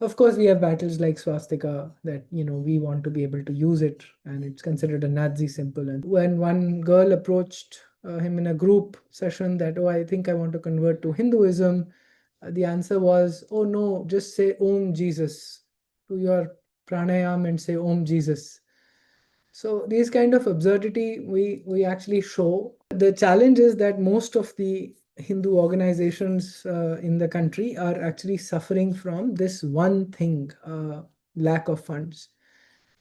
Of course, we have battles like swastika that, we want to be able to use it, and it's considered a Nazi symbol. And when one girl approached him in a group session that, oh, I think I want to convert to Hinduism, the answer was, oh no, just say Om Jesus. Do your pranayam and say Om Jesus. So these kind of absurdity we actually show. The challenge is that most of the Hindu organizations in the country are actually suffering from this one thing, lack of funds.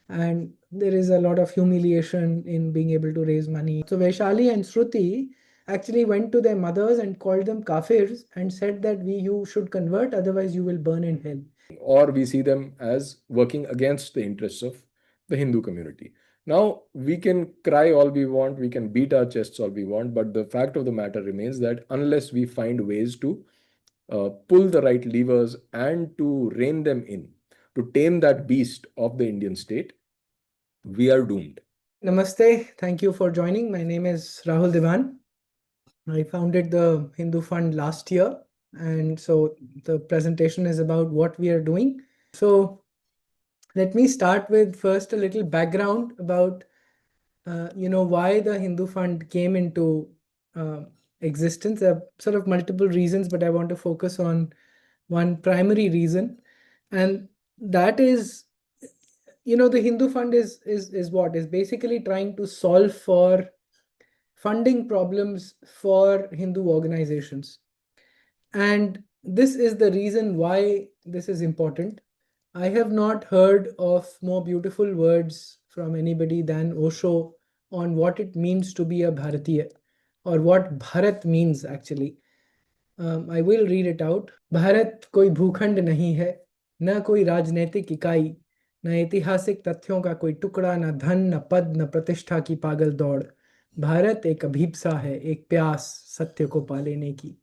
And there is a lot of humiliation in being able to raise money. So Vaishali and Shruti actually went to their mothers and called them kafirs and said that you should convert, otherwise you will burn in hell. Or we see them as working against the interests of the Hindu community. Now, we can cry all we want, we can beat our chests all we want, but the fact of the matter remains that unless we find ways to pull the right levers and to rein them in, to tame that beast of the Indian state, we are doomed. Namaste. Thank you for joining. My name is Rahul Dewan. I founded the Hindu Fund last year. And so the presentation is about what we are doing. So let me start with first a little background about, why the Hindu Fund came into uh, existence. There are sort of multiple reasons, but I want to focus on one primary reason. And that is, the Hindu Fund is what? Is basically trying to solve for funding problems for Hindu organizations. And this is the reason why this is important. I have not heard of more beautiful words from anybody than Osho on what it means to be a Bharatiya, or what Bharat means actually. I will read it out. Bharat कोई भूखंड नहीं है, न कोई राजनीतिक इकाई, न ऐतिहासिक तथ्यों का कोई टुकड़ा, न धन, न पद, न प्रतिष्ठा की पागल दौड़. भारत एक अभीप्सा है, एक प्यास सत्य को पा लेने की.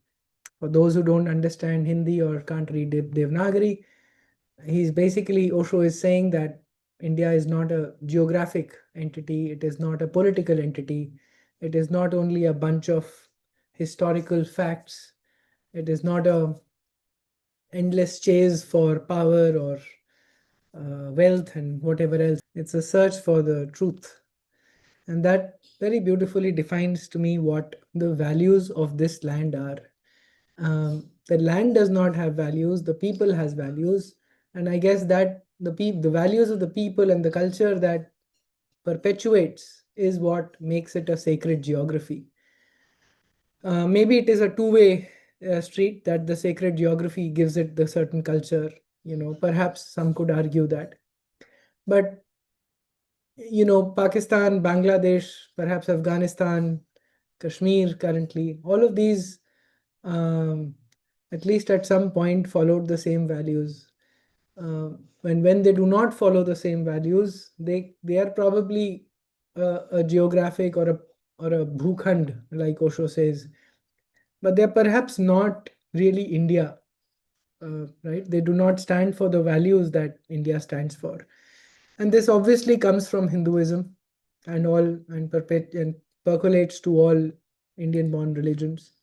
For those who don't understand Hindi or can't read Devanagari, he's basically, Osho is saying that India is not a geographic entity, it is not a political entity, it is not only a bunch of historical facts, it is not a endless chase for power or wealth and whatever else. It's a search for the truth. And that very beautifully defines to me what the values of this land are. The land does not have values, the people has values. And I guess that the values of the people and the culture that perpetuates is what makes it a sacred geography. Maybe it is a two-way street, that the sacred geography gives it the certain culture. Perhaps some could argue that. But, Pakistan, Bangladesh, perhaps Afghanistan, Kashmir currently, all of these, at least at some point, followed the same values. When they do not follow the same values, they are probably a geographic or a bhukhand, like Osho says, but they're perhaps not really India, right? They do not stand for the values that India stands for. And this obviously comes from Hinduism and percolates to all Indian-born religions.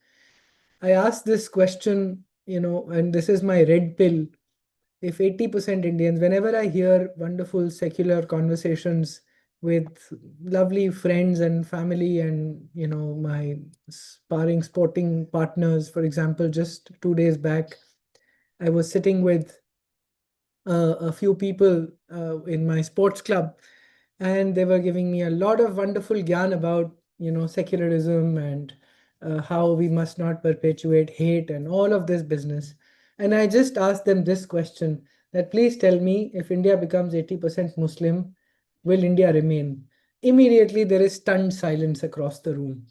I asked this question, and this is my red pill. If 80% Indians, whenever I hear wonderful secular conversations with lovely friends and family and, my sparring sporting partners, for example, just 2 days back, I was sitting with a few people in my sports club, and they were giving me a lot of wonderful gyan about, secularism and how we must not perpetuate hate and all of this business. And I just asked them this question, that please tell me, if India becomes 80% Muslim, will India remain? Immediately there is stunned silence across the room,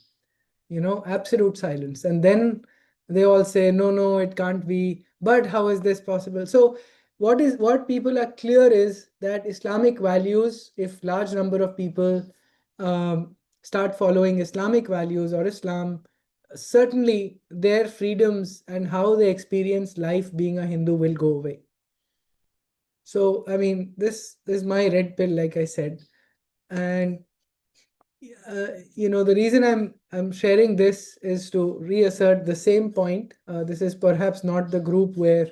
absolute silence. And then they all say, no, no, it can't be. But how is this possible? So what people are clear is that Islamic values, if large number of people start following Islamic values or Islam, certainly their freedoms and how they experience life being a Hindu will go away. So, I mean, this is my red pill, like I said. And the reason I'm sharing this is to reassert the same point. This is perhaps not the group where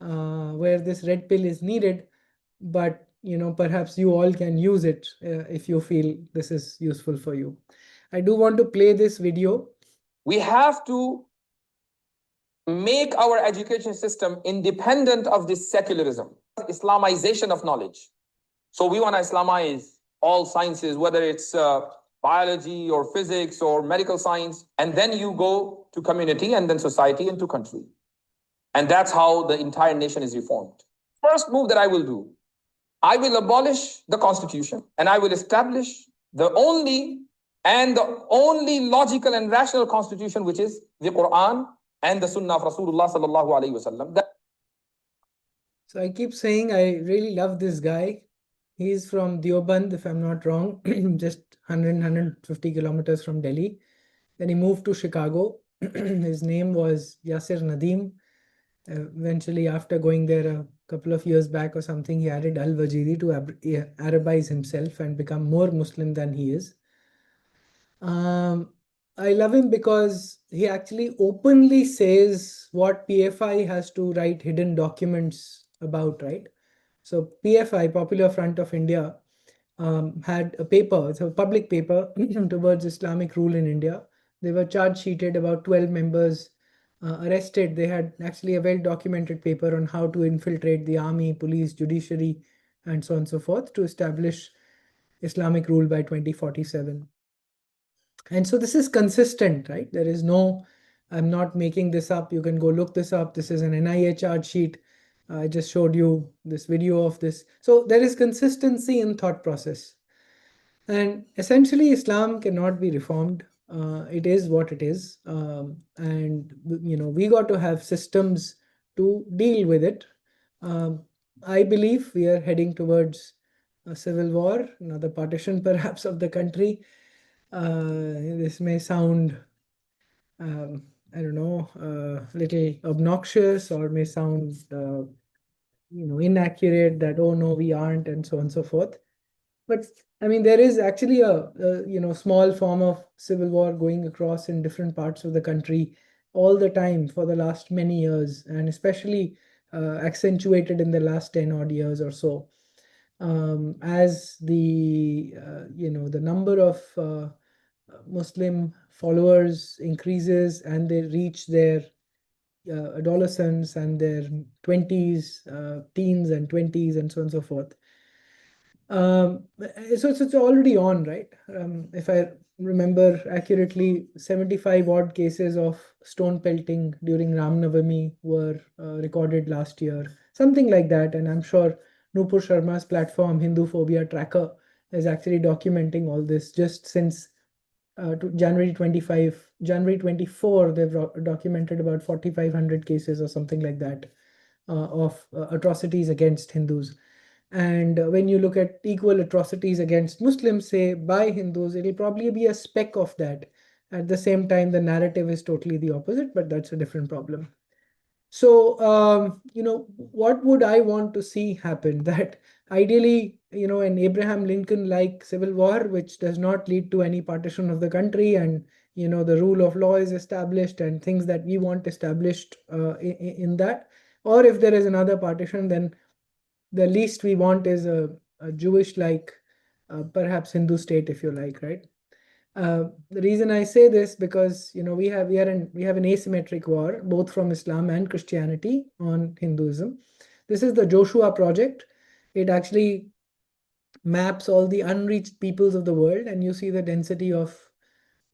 where this red pill is needed, but perhaps you all can use it if you feel this is useful for you. I do want to play this video. We have to make our education system independent of this secularism, Islamization of knowledge. So we want to Islamize all sciences, whether it's biology or physics or medical science, and then you go to community and then society and to country. And that's how the entire nation is reformed. First move that I will do, I will abolish the constitution and I will establish the only logical and rational constitution, which is the Quran and the Sunnah of Rasulullah sallallahu alaihi wasallam. So I keep saying I really love this guy. He's from Deoband, if I'm not wrong, just 150 kilometers from Delhi. Then he moved to Chicago. His name was Yasir Nadeem. Eventually, after going there a couple of years back or something, he added Al-Wajidi to Arabize himself and become more Muslim than he is. I love him because he actually openly says what PFI has to write hidden documents about, right? So PFI, Popular Front of India, had a paper, it's a public paper towards Islamic rule in India. They were charge sheeted, about 12 members arrested. They had actually a well-documented paper on how to infiltrate the army, police, judiciary, and so on and so forth to establish Islamic rule by 2047. And so this is consistent, right? There is no, I'm not making this up. You can go look this up. This is an NIA charge sheet. I just showed you this video of this. So there is consistency in thought process. And essentially, Islam cannot be reformed. It is what it is. And, we got to have systems to deal with it. I believe we are heading towards a civil war, another partition perhaps of the country. This may sound, I don't know, a little obnoxious, or may sound, inaccurate, that, oh no, we aren't, and so on and so forth. But I mean, there is actually a small form of civil war going across in different parts of the country all the time for the last many years, and especially accentuated in the last 10 odd years or so. As the number of Muslim followers increases and they reach their adolescence and their 20s, teens and 20s, and so on and so forth. So it's already on, right? If I remember accurately, 75 odd cases of stone pelting during Ram Navami were recorded last year, something like that. And I'm sure Nupur Sharma's platform, Hindu Phobia Tracker, is actually documenting all this just since January 25, January 24, they've documented about 4,500 cases or something like that of atrocities against Hindus. And when you look at equal atrocities against Muslims, say by Hindus, it'll probably be a speck of that. At the same time, the narrative is totally the opposite, but that's a different problem. So, what would I want to see happen? That ideally, an Abraham Lincoln-like civil war, which does not lead to any partition of the country, and the rule of law is established, and things that we want established in that. Or if there is another partition, then the least we want is a Jewish-like, perhaps Hindu state, if you like, right? The reason I say this, because we have an asymmetric war both from Islam and Christianity on Hinduism. This is the Joshua Project. It actually maps all the unreached peoples of the world, and you see the density of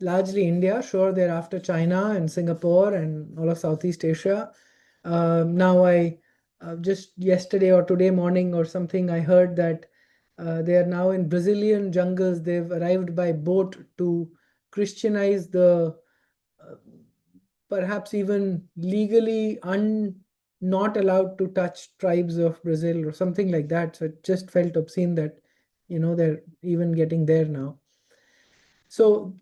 largely India, sure, thereafter China and Singapore and all of Southeast Asia. Now I just yesterday or today morning or something, I heard that they are now in Brazilian jungles. They've arrived by boat to Christianize the perhaps even legally not allowed to touch tribes of Brazil or something like that. So it just felt obscene that they're even getting there now. So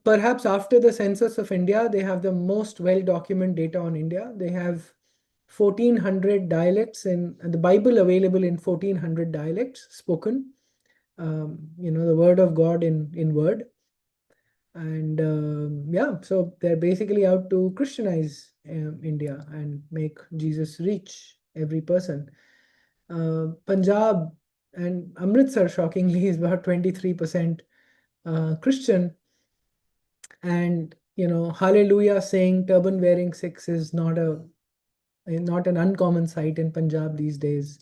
perhaps after the census of India, they have the most well-documented data on India. They have 1,400 dialects in the Bible available in 1,400 dialects spoken. The word of God in word. And so they're basically out to Christianize India and make Jesus reach every person. Punjab and Amritsar, shockingly, is about 23% Christian. And hallelujah saying, turban wearing Sikhs is not an uncommon sight in Punjab these days.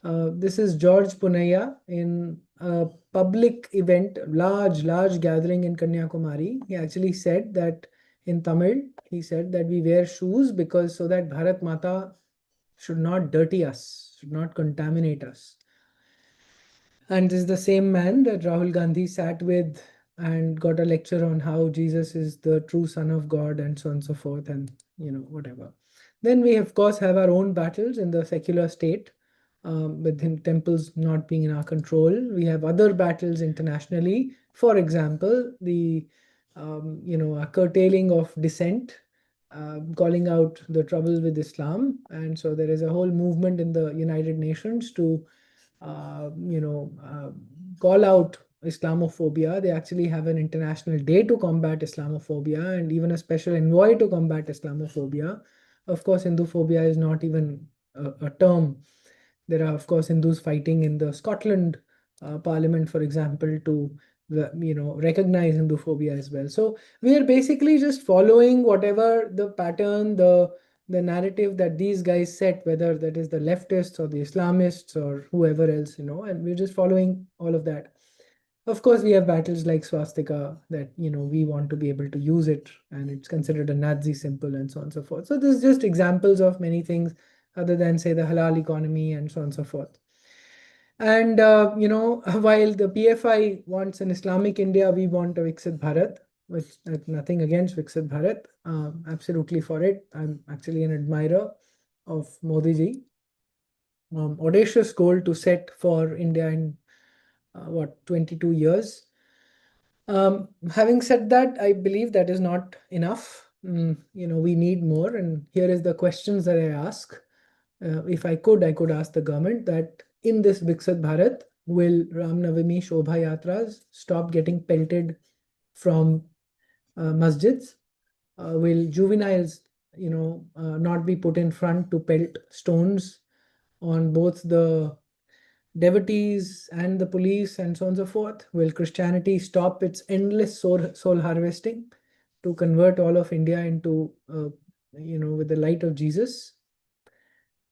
This is George Punaya in a public event, large gathering in Kanyakumari. He actually said that in Tamil, he said that we wear shoes because so that Bharat Mata should not dirty us, should not contaminate us. And this is the same man that Rahul Gandhi sat with and got a lecture on how Jesus is the true Son of God and so on and so forth, and whatever. Then we of course have our own battles in the secular state, with temples not being in our control. We have other battles internationally. For example, the curtailing of dissent, calling out the trouble with Islam, and so there is a whole movement in the United Nations to call out Islamophobia. They actually have an international day to combat Islamophobia and even a special envoy to combat Islamophobia. Of course, Hinduphobia is not even a term. There are, of course, Hindus fighting in the Scotland Parliament, for example, to recognize Hinduphobia as well. So we are basically just following whatever the pattern, the narrative that these guys set, whether that is the leftists or the Islamists or whoever else, and we're just following all of that. Of course, we have battles like swastika that, we want to be able to use it and it's considered a Nazi symbol and so on and so forth. So this is just examples of many things other than, say, the halal economy and so on and so forth. And, while the PFI wants an Islamic India, we want a Viksit Bharat, which nothing against Viksit Bharat, absolutely for it. I'm actually an admirer of Modi ji. Audacious goal to set for India in 22 years. Having said that, I believe that is not enough. We need more. And here is the questions that I ask. If I could ask the government that in this Viksit Bharat, will Ram Navami Shobha Yatras stop getting pelted from masjids? Will juveniles, not be put in front to pelt stones on both the devotees and the police and so on and so forth? Will Christianity stop its endless soul harvesting to convert all of India into, with the light of Jesus?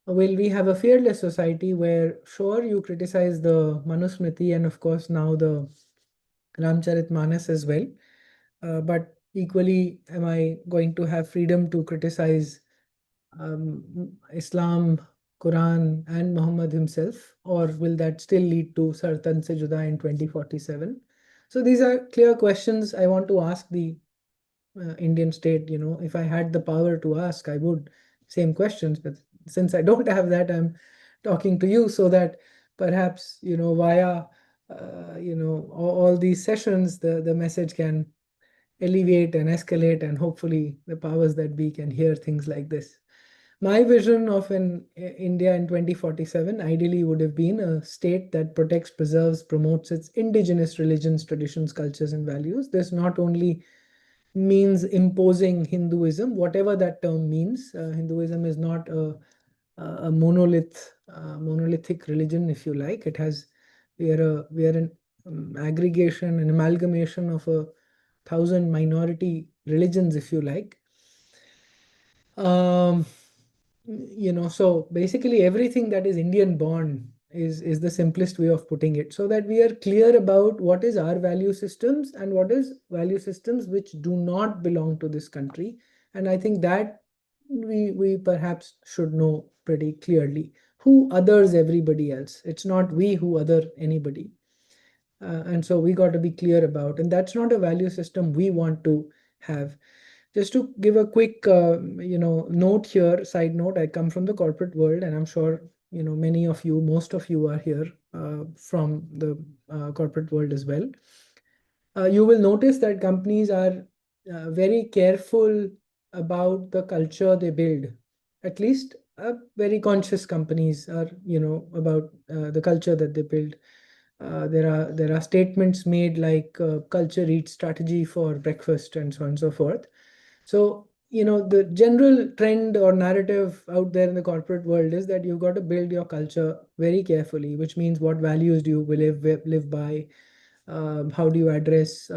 Will we have a fearless society where, sure, you criticize the Manusmriti and of course now the Ramcharitmanas as well, but equally, am I going to have freedom to criticize Islam, Quran, and Muhammad himself, or will that still lead to Sartan Se Juda in 2047? So these are clear questions I want to ask the Indian state. If I had the power to ask, I would. Same questions, but since I don't have that, I'm talking to you so that perhaps, via all these sessions, the message can alleviate and escalate, and hopefully the powers that be can hear things like this. My vision of an India in 2047 ideally would have been a state that protects, preserves, promotes its indigenous religions, traditions, cultures, and values. This not only means imposing Hinduism, whatever that term means. Hinduism is not a monolithic religion, if you like. We are an aggregation, an amalgamation of 1,000 minority religions, if you like. So basically everything that is Indian born is the simplest way of putting it, so that we are clear about what is our value systems and what is value systems which do not belong to this country. And I think that we perhaps should know pretty clearly who others everybody else. It's not we who other anybody. And so we got to be clear about, and that's not a value system we want to have. Just to give a quick, note here, side note, I come from the corporate world, and I'm sure, many of you, most of you are here from the corporate world as well. You will notice that companies are very careful about the culture they build. At least very conscious companies are, about the culture that they build. There are statements made like culture eats strategy for breakfast and so on and so forth. So the general trend or narrative out there in the corporate world is that you've got to build your culture very carefully, which means what values do you live by, how do you address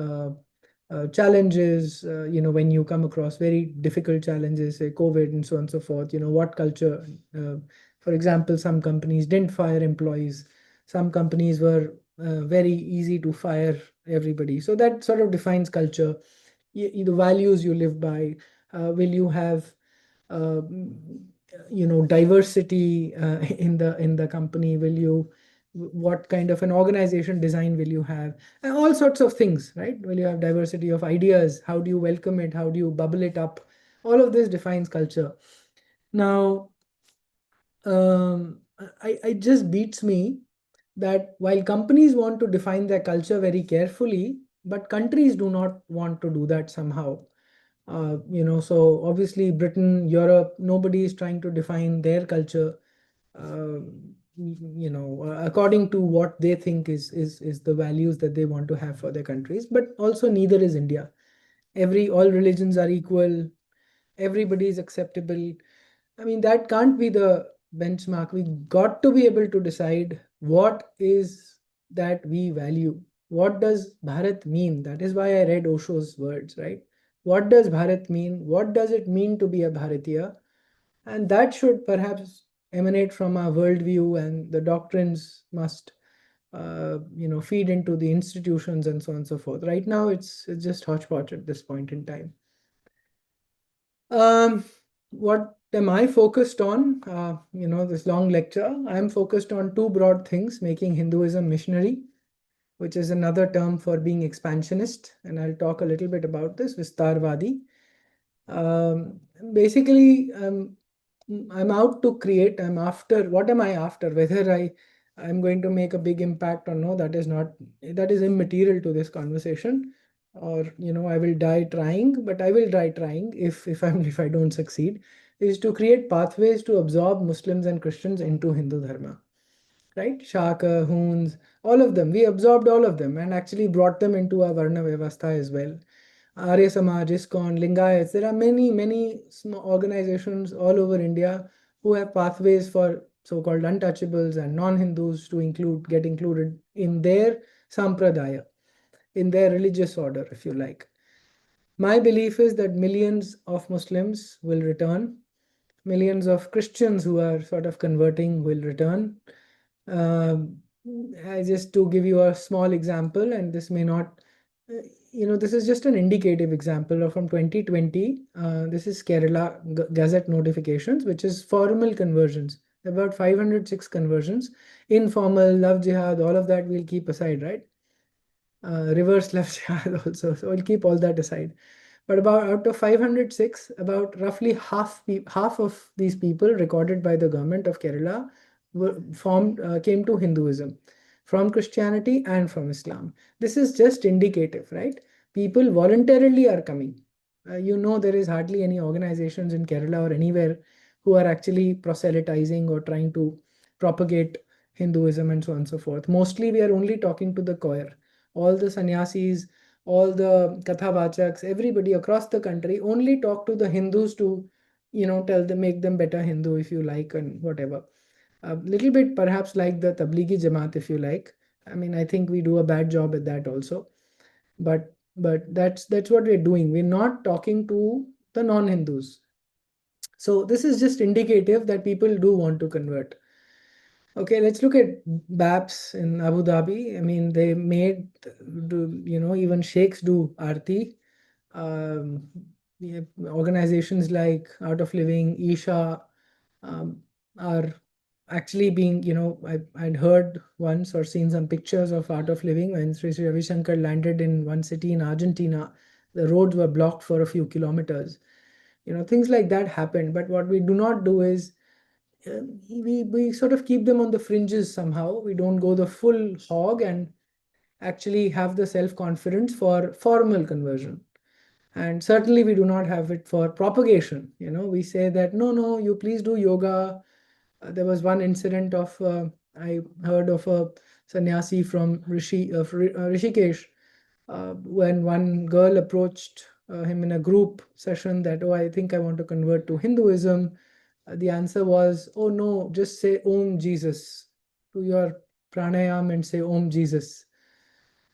challenges, when you come across very difficult challenges, say COVID and so on and so forth, what culture. For example, some companies didn't fire employees, some companies were very easy to fire everybody. So that sort of defines culture. The values you live by. Will you have uh, diversity in the company? What kind of an organization design will you have? And all sorts of things, right? Will you have diversity of ideas? How do you welcome it? How do you bubble it up? All of this defines culture. Now, it just beats me that while companies want to define their culture very carefully, but countries do not want to do that somehow. So obviously Britain, Europe, nobody is trying to define their culture, according to what they think is the values that they want to have for their countries. But also neither is India. All religions are equal. Everybody is acceptable. I mean, that can't be the benchmark. We got to be able to decide what is that we value. What does Bharat mean? That is why I read Osho's words, right? What does Bharat mean? What does it mean to be a Bharatiya? And that should perhaps emanate from our worldview, and the doctrines must, feed into the institutions and so on and so forth. Right now, it's just hodgepodge at this point in time. What am I focused on? This long lecture, I'm focused on two broad things: making Hinduism missionary, which is another term for being expansionist, and I'll talk a little bit about this, Vistarvadi. Basically, I'm out to create. I'm after. What am I after? Whether I'm going to make a big impact or no, that is not. That is immaterial to this conversation. Or I will die trying, but I will die trying if I don't succeed. Is to create pathways to absorb Muslims and Christians into Hindu Dharma. Right? Shaka, Huns, all of them. We absorbed all of them and actually brought them into our Varna Vyavastha as well. Arya Samaj, ISKCON, Lingayats. There are many, many small organizations all over India who have pathways for so-called untouchables and non-Hindus to get included in their sampradaya, in their religious order, if you like. My belief is that millions of Muslims will return, millions of Christians who are sort of converting will return. Just to give you a small example, and this may not, this is just an indicative example of from 2020. This is Kerala Gazette notifications, which is formal conversions. About 506 conversions. Informal, love jihad, all of that we'll keep aside, right? Reverse love jihad also. So we'll keep all that aside. But about out of 506, about roughly half of these people recorded by the government of Kerala came to Hinduism from Christianity and from Islam. This is just indicative, right? People voluntarily are coming. There is hardly any organizations in Kerala or anywhere who are actually proselytizing or trying to propagate Hinduism and so on and so forth. Mostly we are only talking to the choir. All the sannyasis, all the kathavachaks, everybody across the country only talk to the Hindus to, tell them, make them better Hindu if you like, and whatever. A little bit perhaps like the Tablighi Jamaat, if you like. I mean, I think we do a bad job at that also. But that's what we're doing. We're not talking to the non-Hindus. So this is just indicative that people do want to convert. Okay, let's look at BAPS in Abu Dhabi. I mean, they made, even sheikhs do Aarti. Organizations like Art of Living, Isha, are actually being, I'd heard once or seen some pictures of Art of Living when Sri Sri Ravi Shankar landed in one city in Argentina. The roads were blocked for a few kilometers. Things like that happened. But what we do not do is, we sort of keep them on the fringes somehow. We don't go the full hog and actually have the self-confidence for formal conversion. And certainly we do not have it for propagation. We say that, no, you please do yoga. There was one incident of, I heard of a sannyasi from Rishikesh, when one girl approached him in a group session that, oh, I think I want to convert to Hinduism, the answer was, oh no, just say Om Jesus to your pranayam and say Om Jesus.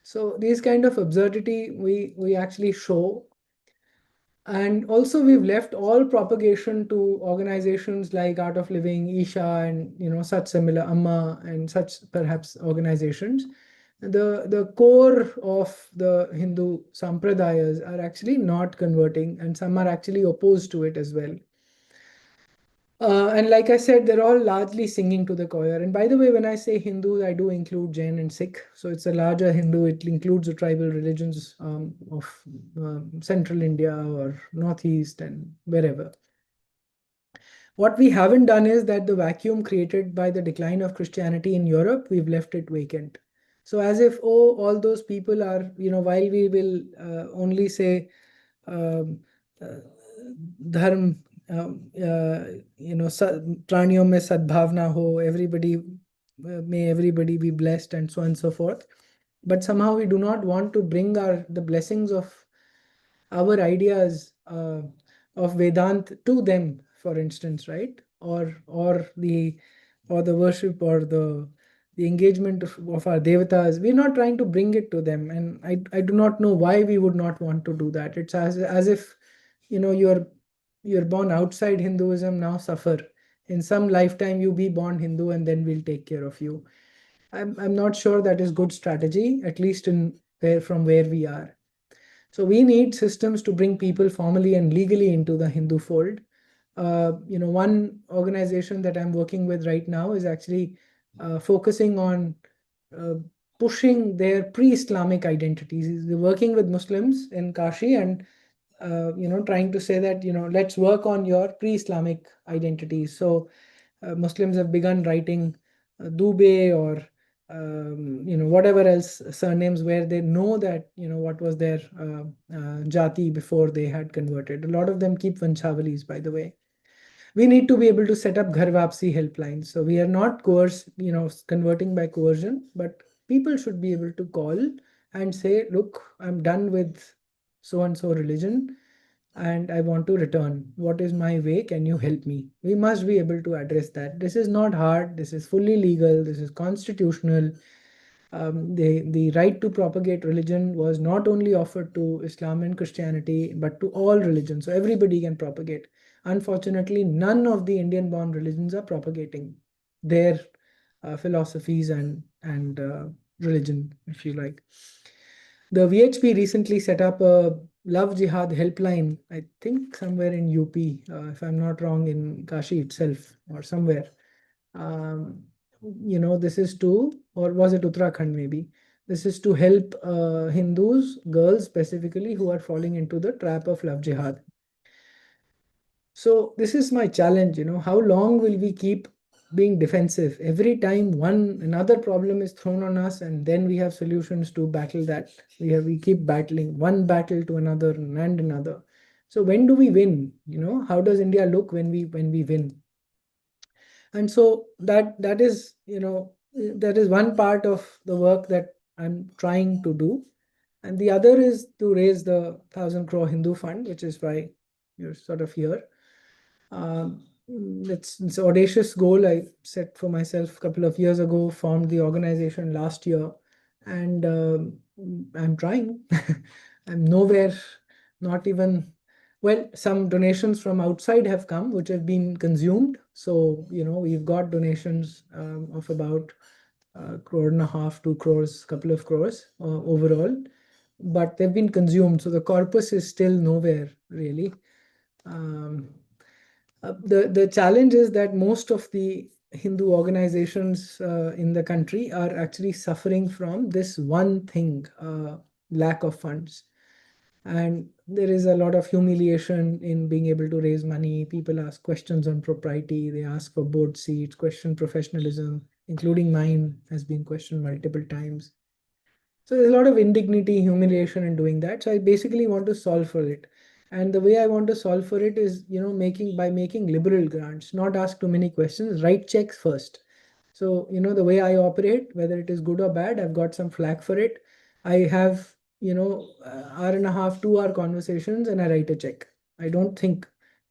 So these kind of absurdity we actually show. And also we've left all propagation to organizations like Art of Living, Isha, and such similar Amma and such perhaps organizations. The core of the Hindu sampradayas are actually not converting, and some are actually opposed to it as well. And like I said, they're all largely singing to the choir. And by the way, when I say Hindu, I do include Jain and Sikh. So it's a larger Hindu. It includes the tribal religions of central India or northeast and wherever. What we haven't done is that the vacuum created by the decline of Christianity in Europe, we've left it vacant. So as if, oh, all those people are, while we will only say um, uh, dharm, praniyon mein sadbhavna ho, everybody, may everybody be blessed and so on and so forth. But somehow we do not want to bring the blessings of our ideas of Vedant to them, for instance, right? Or the worship or the engagement of our devatas. We're not trying to bring it to them, and I do not know why we would not want to do that. It's as if you're born outside Hinduism, now suffer. In some lifetime you be born Hindu and then we'll take care of you. I'm not sure that is good strategy, at least from where we are. So we need systems to bring people formally and legally into the Hindu fold. One organization that I'm working with right now is actually focusing on uh, pushing their pre-Islamic identities. They're working with Muslims in Kashi and trying to say that let's work on your pre-Islamic identities. So Muslims have begun writing Dube or whatever else surnames where they know that what was their jati before they had converted. A lot of them keep Vanchavalis, by the way. We need to be able to set up ghar-wapsi helplines. So we are not converting by coercion, but people should be able to call and say, look, I'm done with so and so religion and I want to return. What is my way? Can you help me? We must be able to address that. This is not hard. This is fully legal. This is constitutional. The right to propagate religion was not only offered to Islam and Christianity, but to all religions. So everybody can propagate. Unfortunately, none of the Indian-born religions are propagating their philosophies and religion, if you like. The VHP recently set up a Love Jihad helpline, I think somewhere in UP, if I'm not wrong, in Kashi itself or somewhere. This is or was it Uttarakhand maybe? This is to help Hindus, girls specifically, who are falling into the trap of love jihad. So this is my challenge, how long will we keep being defensive? Every time another problem is thrown on us, and then we have solutions to battle that. We keep battling one battle to another and another. So when do we win? How does India look when we win? And so that is one part of the work that I'm trying to do, and the other is to raise the 1,000 crore Hindu fund, which is why you're sort of here. It's an audacious goal I set for myself a couple of years ago, formed the organization last year, and I'm trying. I'm nowhere, not even, well, some donations from outside have come, which have been consumed. So, we've got donations of about 1.5 crore, 2 crores, couple of crores overall, but they've been consumed. So the corpus is still nowhere really. The challenge is that most of the Hindu organizations in the country are actually suffering from this one thing, lack of funds. And there is a lot of humiliation in being able to raise money. People ask questions on propriety, they ask for board seats, question professionalism, including mine has been questioned multiple times. So there's a lot of indignity, humiliation in doing that. So I basically want to solve for it. And the way I want to solve for it is, making liberal grants, not ask too many questions, write checks first. So, the way I operate, whether it is good or bad, I've got some flack for it. I have hour and a half, 2 hour conversations, and I write a check. I don't think,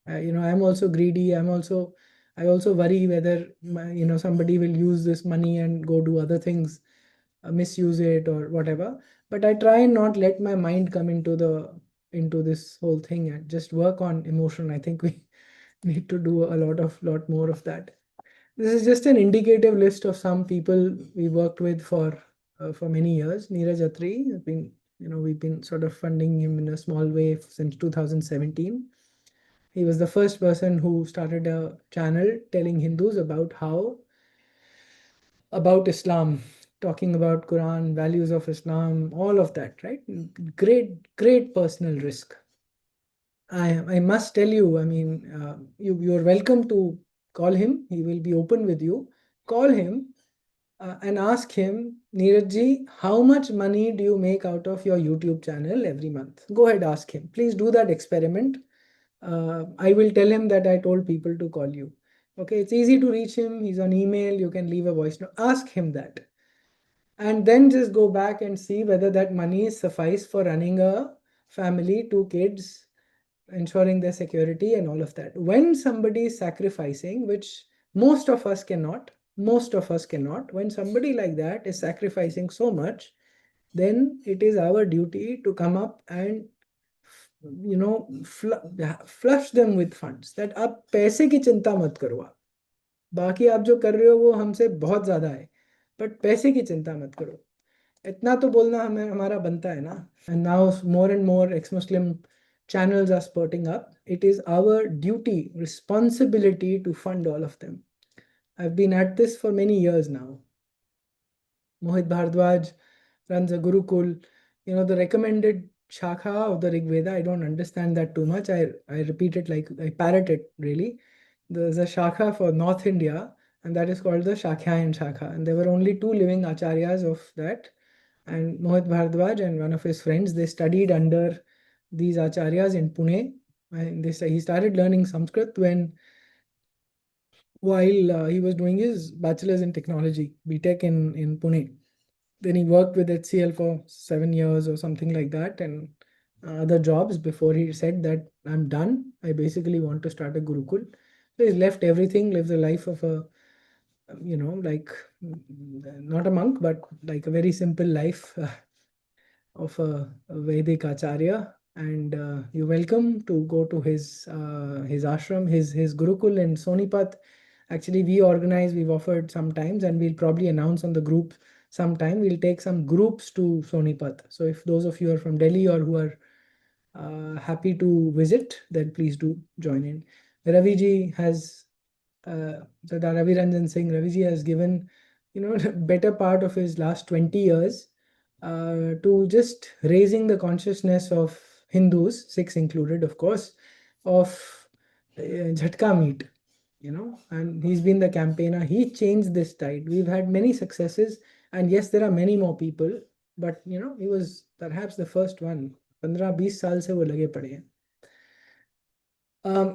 I'm also greedy. I also worry whether somebody will use this money and go do other things, misuse it or whatever. But I try and not let my mind come into this whole thing and just work on emotion. I think we need to do a lot more of that. This is just an indicative list of some people we worked with for many years. Neeraj Atri has been, we've been sort of funding him in a small way since 2017. He was the first person who started a channel telling Hindus about Islam, talking about Quran, values of Islam, all of that, right? Great personal risk. I must tell you, I mean, you're welcome to call him. He will be open with you. Call him and ask him, Neeraj, how much money do you make out of your YouTube channel every month? Go ahead, ask him. Please do that experiment. I will tell him that I told people to call you. Okay, it's easy to reach him. He's on email. You can leave a voice note. Ask him that. And then just go back and see whether that money is suffice for running a family, 2 kids, ensuring their security and all of that. When somebody is sacrificing, which most of us cannot, when somebody like that is sacrificing so much, then it is our duty to come up and flush them with funds. That आप पैसे की चिंता मत करो, आप बाकी आप जो कर रहे हो वो हमसे बहुत ज्यादा है, बट पैसे की चिंता मत करो. इतना तो बोलना हमें हमारा बनता है ना. And now more and more ex-Muslim channels are spurting up. It is our duty, responsibility to fund all of them. I've been at this for many years now. Mohit Bhardwaj runs a Gurukul. The recommended Shakha of the Rig Veda, I don't understand that too much. I repeat it, like I parrot it really. There's a Shakha for North India, and that is called the Shakyayan Shakha. And there were only 2 living acharyas of that. And Mohit Bhardwaj and one of his friends, they studied under these acharyas in Pune. And he started learning Sanskrit while he was doing his bachelor's in technology, BTech in Pune. Then he worked with HCL for 7 years or something like that, and other jobs before he said that I'm done. I basically want to start a Gurukul. So he's left everything, lives a life of a, like not a monk, but like a very simple life of a Vedic Acharya. And you're welcome to go to his ashram, his Gurukul in Sonipat. Actually, we've offered sometimes, and we'll probably announce on the group sometime. We'll take some groups to Sonipat. So if those of you are from Delhi or who are happy to visit, then please do join in. Raviji has, Sardar Ravi Ranjan Singh, Raviji has given, better part of his last 20 years to just raising the consciousness of Hindus, Sikhs included, of course, of Jhatka meat, and he's been the campaigner. He changed this tide. We've had many successes, and yes, there are many more people, but he was perhaps the first one. 15-20 साल से वो लगे पड़े हैं.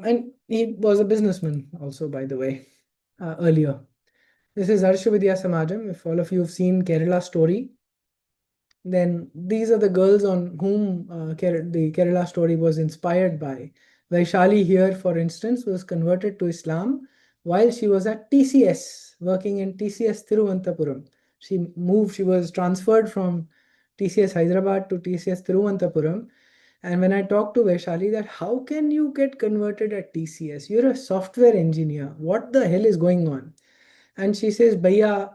And he was a businessman also, by the way, earlier. This is Harsha Vidya Samajam. If all of you have seen Kerala Story, then these are the girls on whom the Kerala Story was inspired by. Vaishali here, for instance, was converted to Islam while she was at TCS, working in TCS Thiruvananthapuram. She was transferred from TCS Hyderabad to TCS Thiruvananthapuram. And when I talked to Vaishali that how can you get converted at TCS? You're a software engineer. What the hell is going on? And she says, Bhaiya,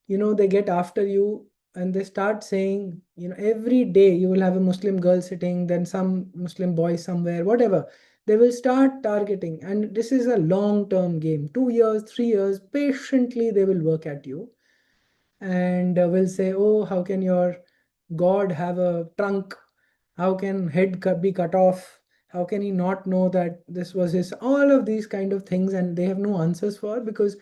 they get after you and they start saying, every day you will have a Muslim girl sitting, then some Muslim boy somewhere, whatever. They will start targeting. And this is a long-term game. 2 years, 3 years, patiently they will work at you. And will say, oh, how can your God have a trunk? How can head be cut off? How can he not know that this was his? All of these kind of things, and they have no answers for, because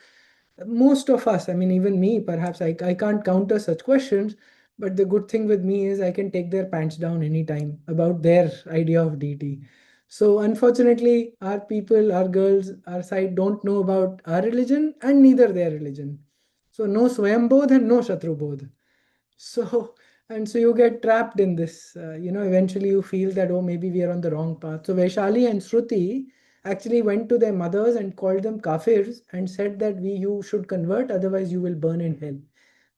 most of us, I mean, even me, perhaps I can't counter such questions, but the good thing with me is I can take their pants down anytime about their idea of deity. So unfortunately, our people, our girls, our side don't know about our religion and neither their religion. So no Swayambodh and no Shatrubodh. So And so you get trapped in this. Eventually you feel that, oh, maybe we are on the wrong path. So Vaishali and Shruti actually went to their mothers and called them kafirs and said that you should convert, otherwise you will burn in hell.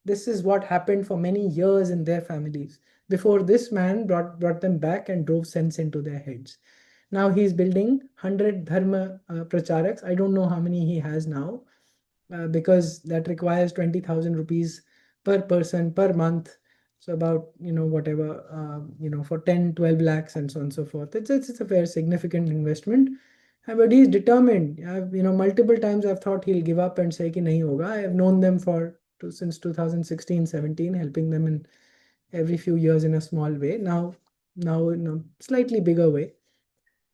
This is what happened for many years in their families before this man brought them back and drove sense into their heads. Now he's building 100 dharma pracharaks. I don't know how many he has now, because that requires 20,000 rupees per person per month. So about, whatever, for 10, 12 lakhs and so on and so forth. It's a fair significant investment. But he's determined. Multiple times I've thought he'll give up and say ki nahi hoga. I have known them since 2016, 17, helping them in every few years in a small way. Now in a slightly bigger way.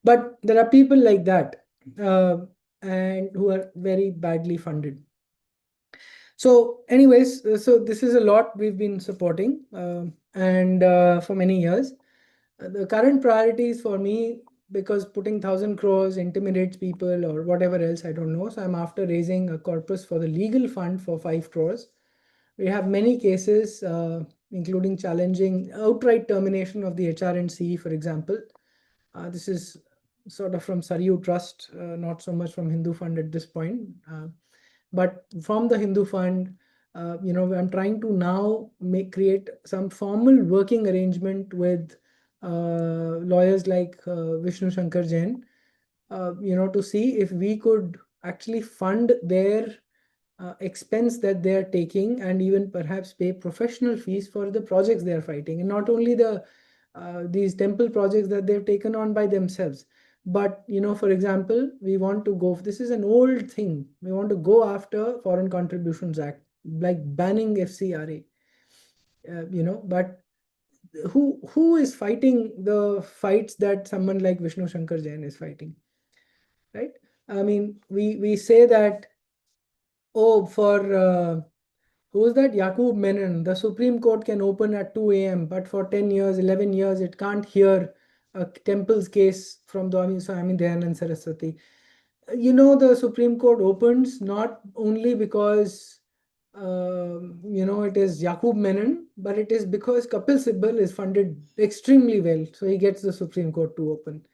But there are people like that, and who are very badly funded. So anyways, so this is a lot we've been supporting, and for many years. The current priorities for me, because putting 1,000 crores intimidates people or whatever else, I don't know. So I'm after raising a corpus for the legal fund for 5 crores. We have many cases, including challenging outright termination of the HRNC, for example. This is sort of from Saryu Trust, not so much from Hindu Fund at this point. But from the Hindu Fund, I'm trying to now create some formal working arrangement with lawyers like Vishnu Shankar Jain, to see if we could actually fund their expense that they are taking, and even perhaps pay professional fees for the projects they are fighting, and not only these temple projects that they've taken on by themselves. But for example, we want to go, this is an old thing, we want to go after Foreign Contributions Act, like banning FCRA. But who is fighting the fights that someone like Vishnu Shankar Jain is fighting, right? I mean, we say that, oh, for who's that? Yaqub Menon. The Supreme Court can open at 2 a.m., but for 10 years, 11 years, it can't hear a temple's case from Swami Dayanand Saraswati. The Supreme Court opens not only because, it is Yaqub Menon, but it is because Kapil Sibal is funded extremely well. So he gets the Supreme Court to open.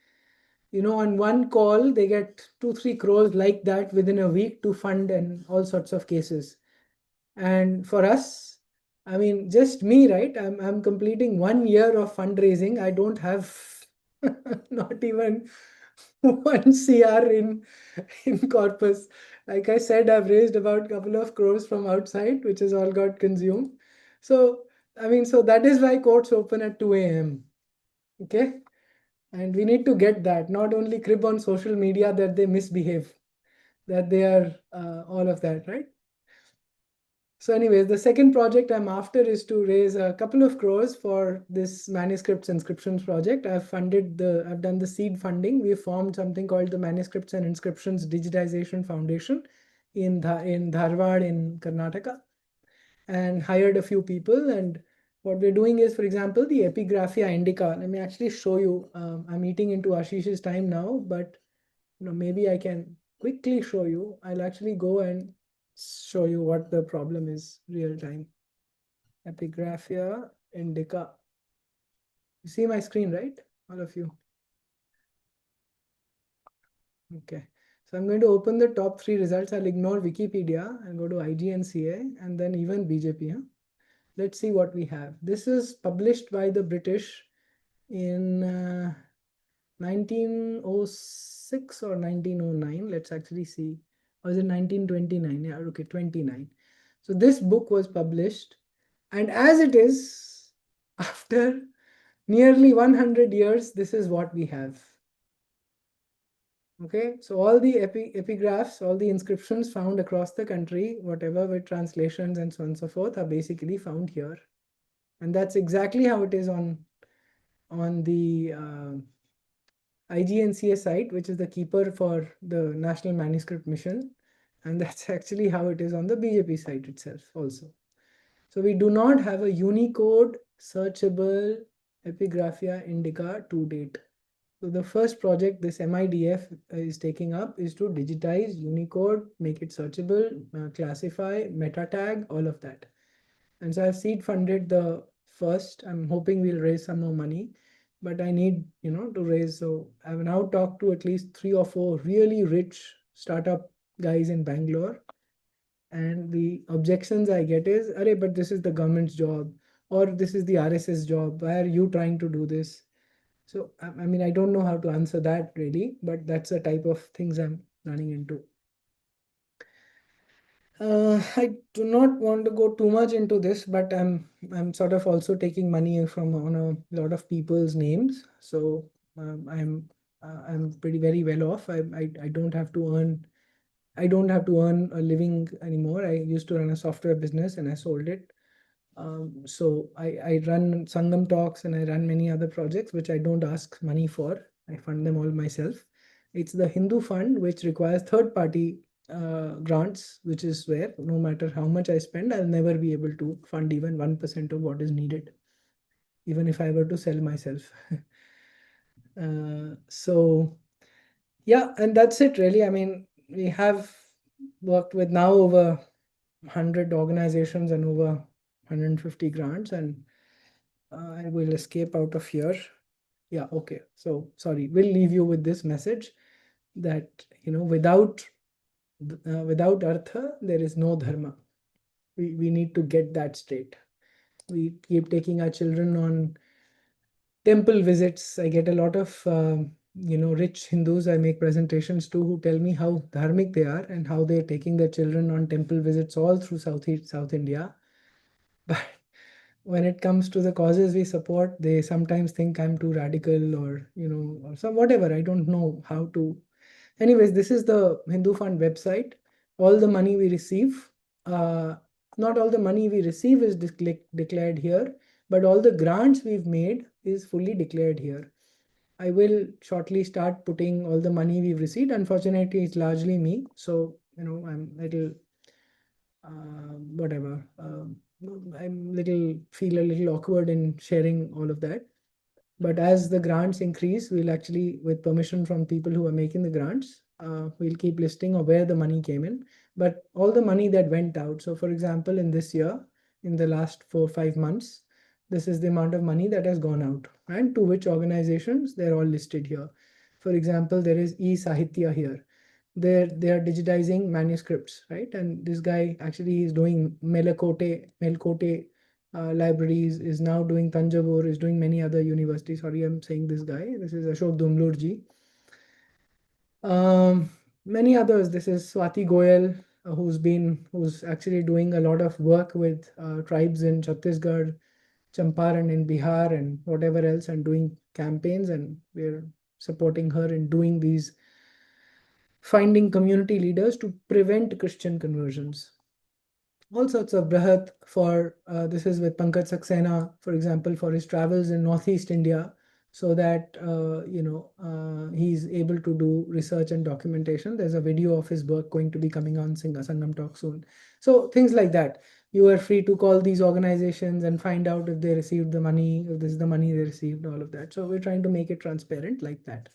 On one call, they get 2-3 crores like that within a week to fund and all sorts of cases. And for us, I mean, just me, right? I'm completing 1 year of fundraising. I don't have not even 1 CR in Corpus. Like I said, I've raised about a couple of crores from outside, which has all got consumed. So I mean, so that is why courts open at 2 a.m. Okay. And we need to get that, not only crib on social media that they misbehave, that they are all of that, right? So anyways, the second project I'm after is to raise a couple of crores for this manuscripts inscriptions project. I've done the seed funding. We formed something called the Manuscripts and Inscriptions Digitization Foundation in Dharwad in Karnataka, and hired a few people. And what we're doing is, for example, the Epigraphia Indica. Let me actually show you. I'm eating into Ashish's time now, but maybe I can quickly show you. I'll actually go and show you what the problem is real time. Epigraphia Indica. You see my screen, right? All of you. Okay. So I'm going to open the top 3 results. I'll ignore Wikipedia and go to IGNCA and then even BJP. Let's see what we have. This is published by the British in 1906 or 1909. Let's actually see. Or is it 1929? Yeah, okay, 29. So this book was published, and as it is, after nearly 100 years, this is what we have. Okay, so all the epigraphs, all the inscriptions found across the country, whatever with translations and so on and so forth, are basically found here. And that's exactly how it is on the IGNCA site, which is the keeper for the National Manuscript Mission. And that's actually how it is on the BJP site itself also. So we do not have a Unicode searchable Epigraphia Indica to date. So the first project this MIDF is taking up is to digitize Unicode, make it searchable, classify, meta tag, all of that. And so I've seed funded the first. I'm hoping we'll raise some more money, but I need, to raise. So I've now talked to at least 3 or 4 really rich startup guys in Bangalore, and the objections I get is, "Arey, but this is the government's job, or this is the RSS job. Why are you trying to do this?" So I mean, I don't know how to answer that really, but that's the type of things I'm running into. I do not want to go too much into this, but I'm sort of also taking money from on a lot of people's names. So I'm pretty very well off. I don't have to earn a living anymore. I used to run a software business and I sold it. So I run Sangam Talks and I run many other projects which I don't ask money for. I fund them all myself. It's the Hindu fund which requires third party grants, which is where no matter how much I spend, I'll never be able to fund even 1% of what is needed, even if I were to sell myself. So yeah, and that's it really. I mean, we have worked with now over 100 organizations and over 150 grants, and I will escape out of here. Yeah, okay. So sorry, we'll leave you with this message that without artha there is no dharma. We need to get that straight. We keep taking our children on temple visits. I get a lot of rich Hindus I make presentations to who tell me how dharmic they are and how they're taking their children on temple visits all through South India. But when it comes to the causes we support, they sometimes think I'm too radical, or some whatever. I don't know how to. Anyways, this is the Hindu Fund website. All the money we receive, uh, not all the money we receive is declared here, but all the grants we've made is fully declared here. I will shortly start putting all the money we've received. Unfortunately, it's largely me, so I'm little whatever. I'm little feel a little awkward in sharing all of that. But as the grants increase, we'll actually, with permission from people who are making the grants, we'll keep listing of where the money came in. But all the money that went out. So, for example, in this year, in the last 4 or 5 months, this is the amount of money that has gone out, and to which organizations they're all listed here. For example, there is e-Sahitya here. They are digitizing manuscripts, right? And this guy actually is doing Melkote libraries, is now doing Tanjavur, is doing many other universities. Sorry, I'm saying this guy. This is Ashok Dumlurji. Many others. This is Swati Goyal, who's actually doing a lot of work with tribes in Chhattisgarh, Champaran in Bihar, and whatever else, and doing campaigns. And we're supporting her in doing these, finding community leaders to prevent Christian conversions. All sorts of Bharat for this is with Pankaj Saxena, for example, for his travels in Northeast India, so that he's able to do research and documentation. There's a video of his work going to be coming on Sangam Talk soon. So things like that. You are free to call these organizations and find out if they received the money, if this is the money they received, all of that. So we're trying to make it transparent like that.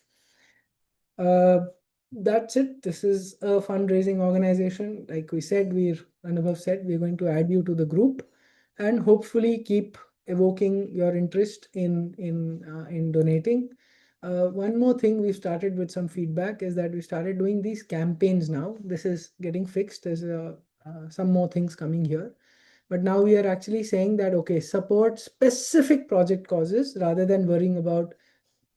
That's it. This is a fundraising organization. Like we said, Anubhav said, we're going to add you to the group and hopefully keep evoking your interest in donating. One more thing we've started with some feedback is that we started doing these campaigns now. This is getting fixed. There's some more things coming here. But now we are actually saying that, okay, support specific project causes rather than worrying about,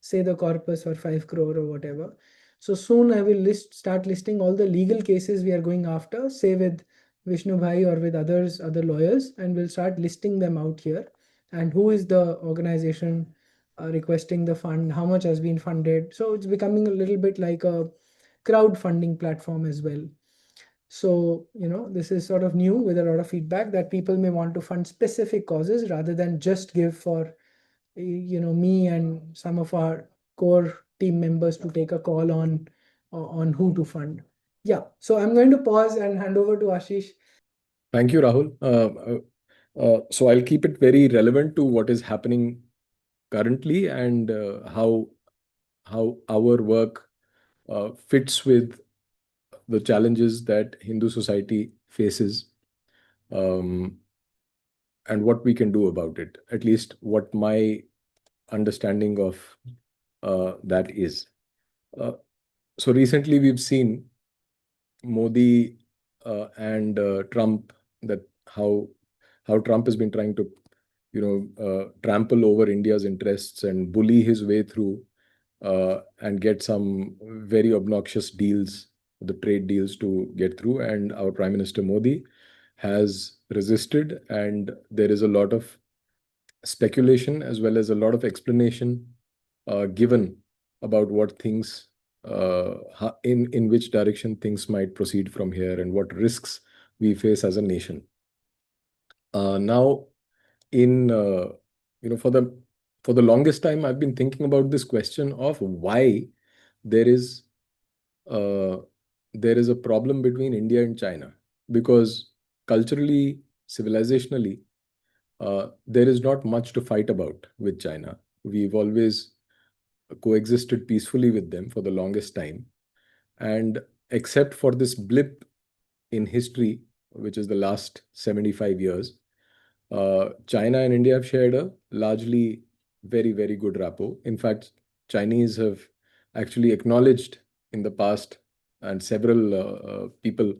say, the Corpus or 5 crore or whatever. So soon I will start listing all the legal cases we are going after, say with Vishnu Bhai or with other lawyers, and we'll start listing them out here. And who is the organization requesting the fund, how much has been funded. So it's becoming a little bit like a crowdfunding platform as well. So, this is sort of new with a lot of feedback that people may want to fund specific causes rather than just give for me and some of our core team members to take a call on who to fund. Yeah, so I'm going to pause and hand over to Ashish. Thank you, Rahul. So I'll keep it very relevant to what is happening currently and how our work fits with the challenges that Hindu society faces. and what we can do about it, at least what my understanding of that is. So recently we've seen Modi and Trump, that how Trump has been trying to trample over India's interests and bully his way through and get some very obnoxious deals, the trade deals to get through. And our Prime Minister Modi has resisted, and there is a lot of speculation as well as a lot of explanation given about what things, in which direction things might proceed from here, and what risks we face as a nation. Now, in for the longest time, I've been thinking about this question of why there is uh, there is a problem between India and China, because culturally, civilizationally, there is not much to fight about with China. We've always coexisted peacefully with them for the longest time. And except for this blip in history, which is the last 75 years, China and India have shared a largely very, very good rapport. In fact, Chinese have actually acknowledged in the past, and several people,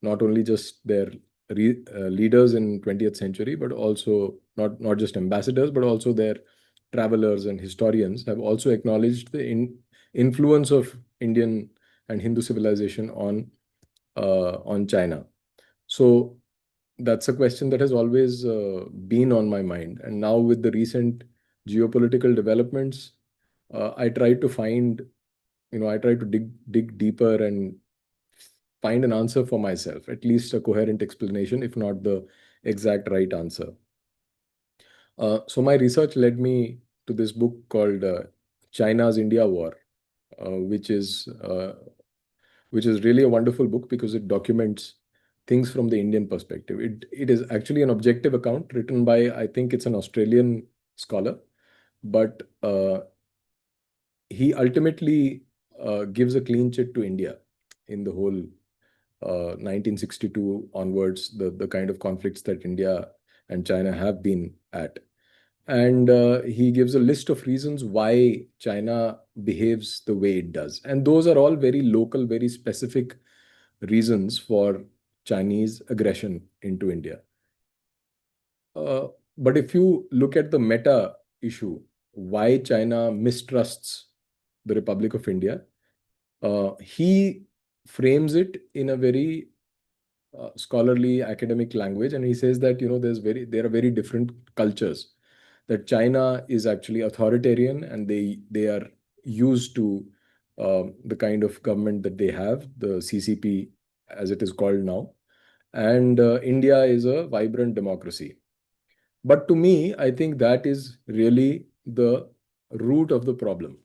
not only just their leaders in 20th century, but also not just ambassadors, but also their travelers and historians have also acknowledged the influence of Indian and Hindu civilization on China. So that's a question that has always been on my mind. And now with the recent geopolitical developments, I try to find, I try to dig deeper and find an answer for myself, at least a coherent explanation, if not the exact right answer. So my research led me to this book called China's India War, uh, which is uh, which is really a wonderful book because it documents things from the Indian perspective. It is actually an objective account written by, I think it's an Australian scholar, but he ultimately gives a clean chit to India in the whole 1962 onwards, the kind of conflicts that India and China have been at. And he gives a list of reasons why China behaves the way it does. And those are all very local, very specific reasons for Chinese aggression into India. Uh, but if you look at the meta issue, why China mistrusts the Republic of India, he frames it in a very scholarly academic language, and he says that there are very different cultures. That China is actually authoritarian, and they are used to the kind of government that they have, the CCP as it is called now, and India is a vibrant democracy. But to me, I think that is really the root of the problem.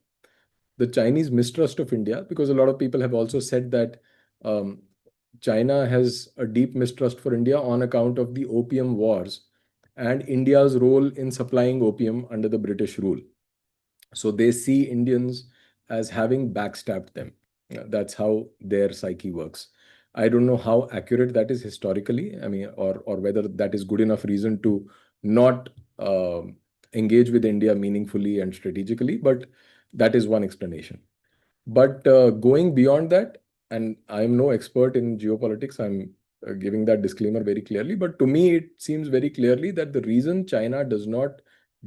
The Chinese mistrust of India, because a lot of people have also said that um, China has a deep mistrust for India on account of the opium wars and India's role in supplying opium under the British rule. So they see Indians as having backstabbed them. That's how their psyche works. I don't know how accurate that is historically. I mean, or whether that is good enough reason to not engage with India meaningfully and strategically, but that is one explanation. But going beyond that, and I'm no expert in geopolitics, I'm giving that disclaimer very clearly. But to me, it seems very clearly that the reason China does not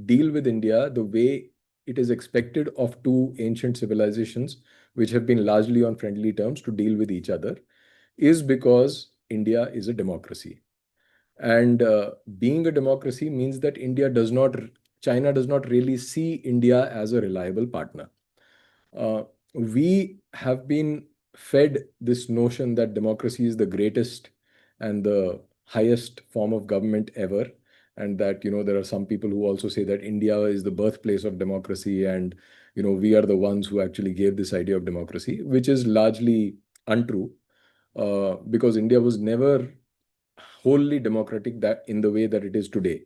deal with India the way it is expected of two ancient civilizations, which have been largely on friendly terms, to deal with each other, is because India is a democracy. And being a democracy means that China does not really see India as a reliable partner. We have been fed this notion that democracy is the greatest and the highest form of government ever, and that there are some people who also say that India is the birthplace of democracy, and we are the ones who actually gave this idea of democracy, which is largely untrue, because India was never wholly democratic that in the way that it is today.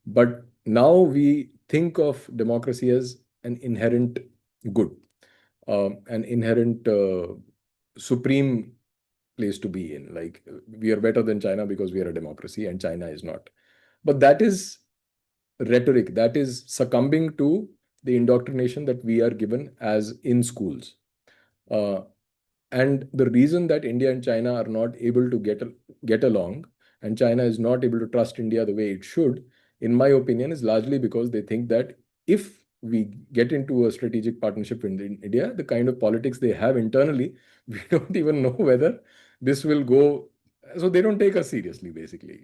But now we think of democracy as an inherent good, an inherent supreme place to be in. Like, we are better than China because we are a democracy and China is not. But that is rhetoric, that is succumbing to the indoctrination that we are given as in schools. And the reason that India and China are not able to get along, and China is not able to trust India the way it should, in my opinion, is largely because they think that if we get into a strategic partnership in India, the kind of politics they have internally, we don't even know whether this will go. So they don't take us seriously, basically.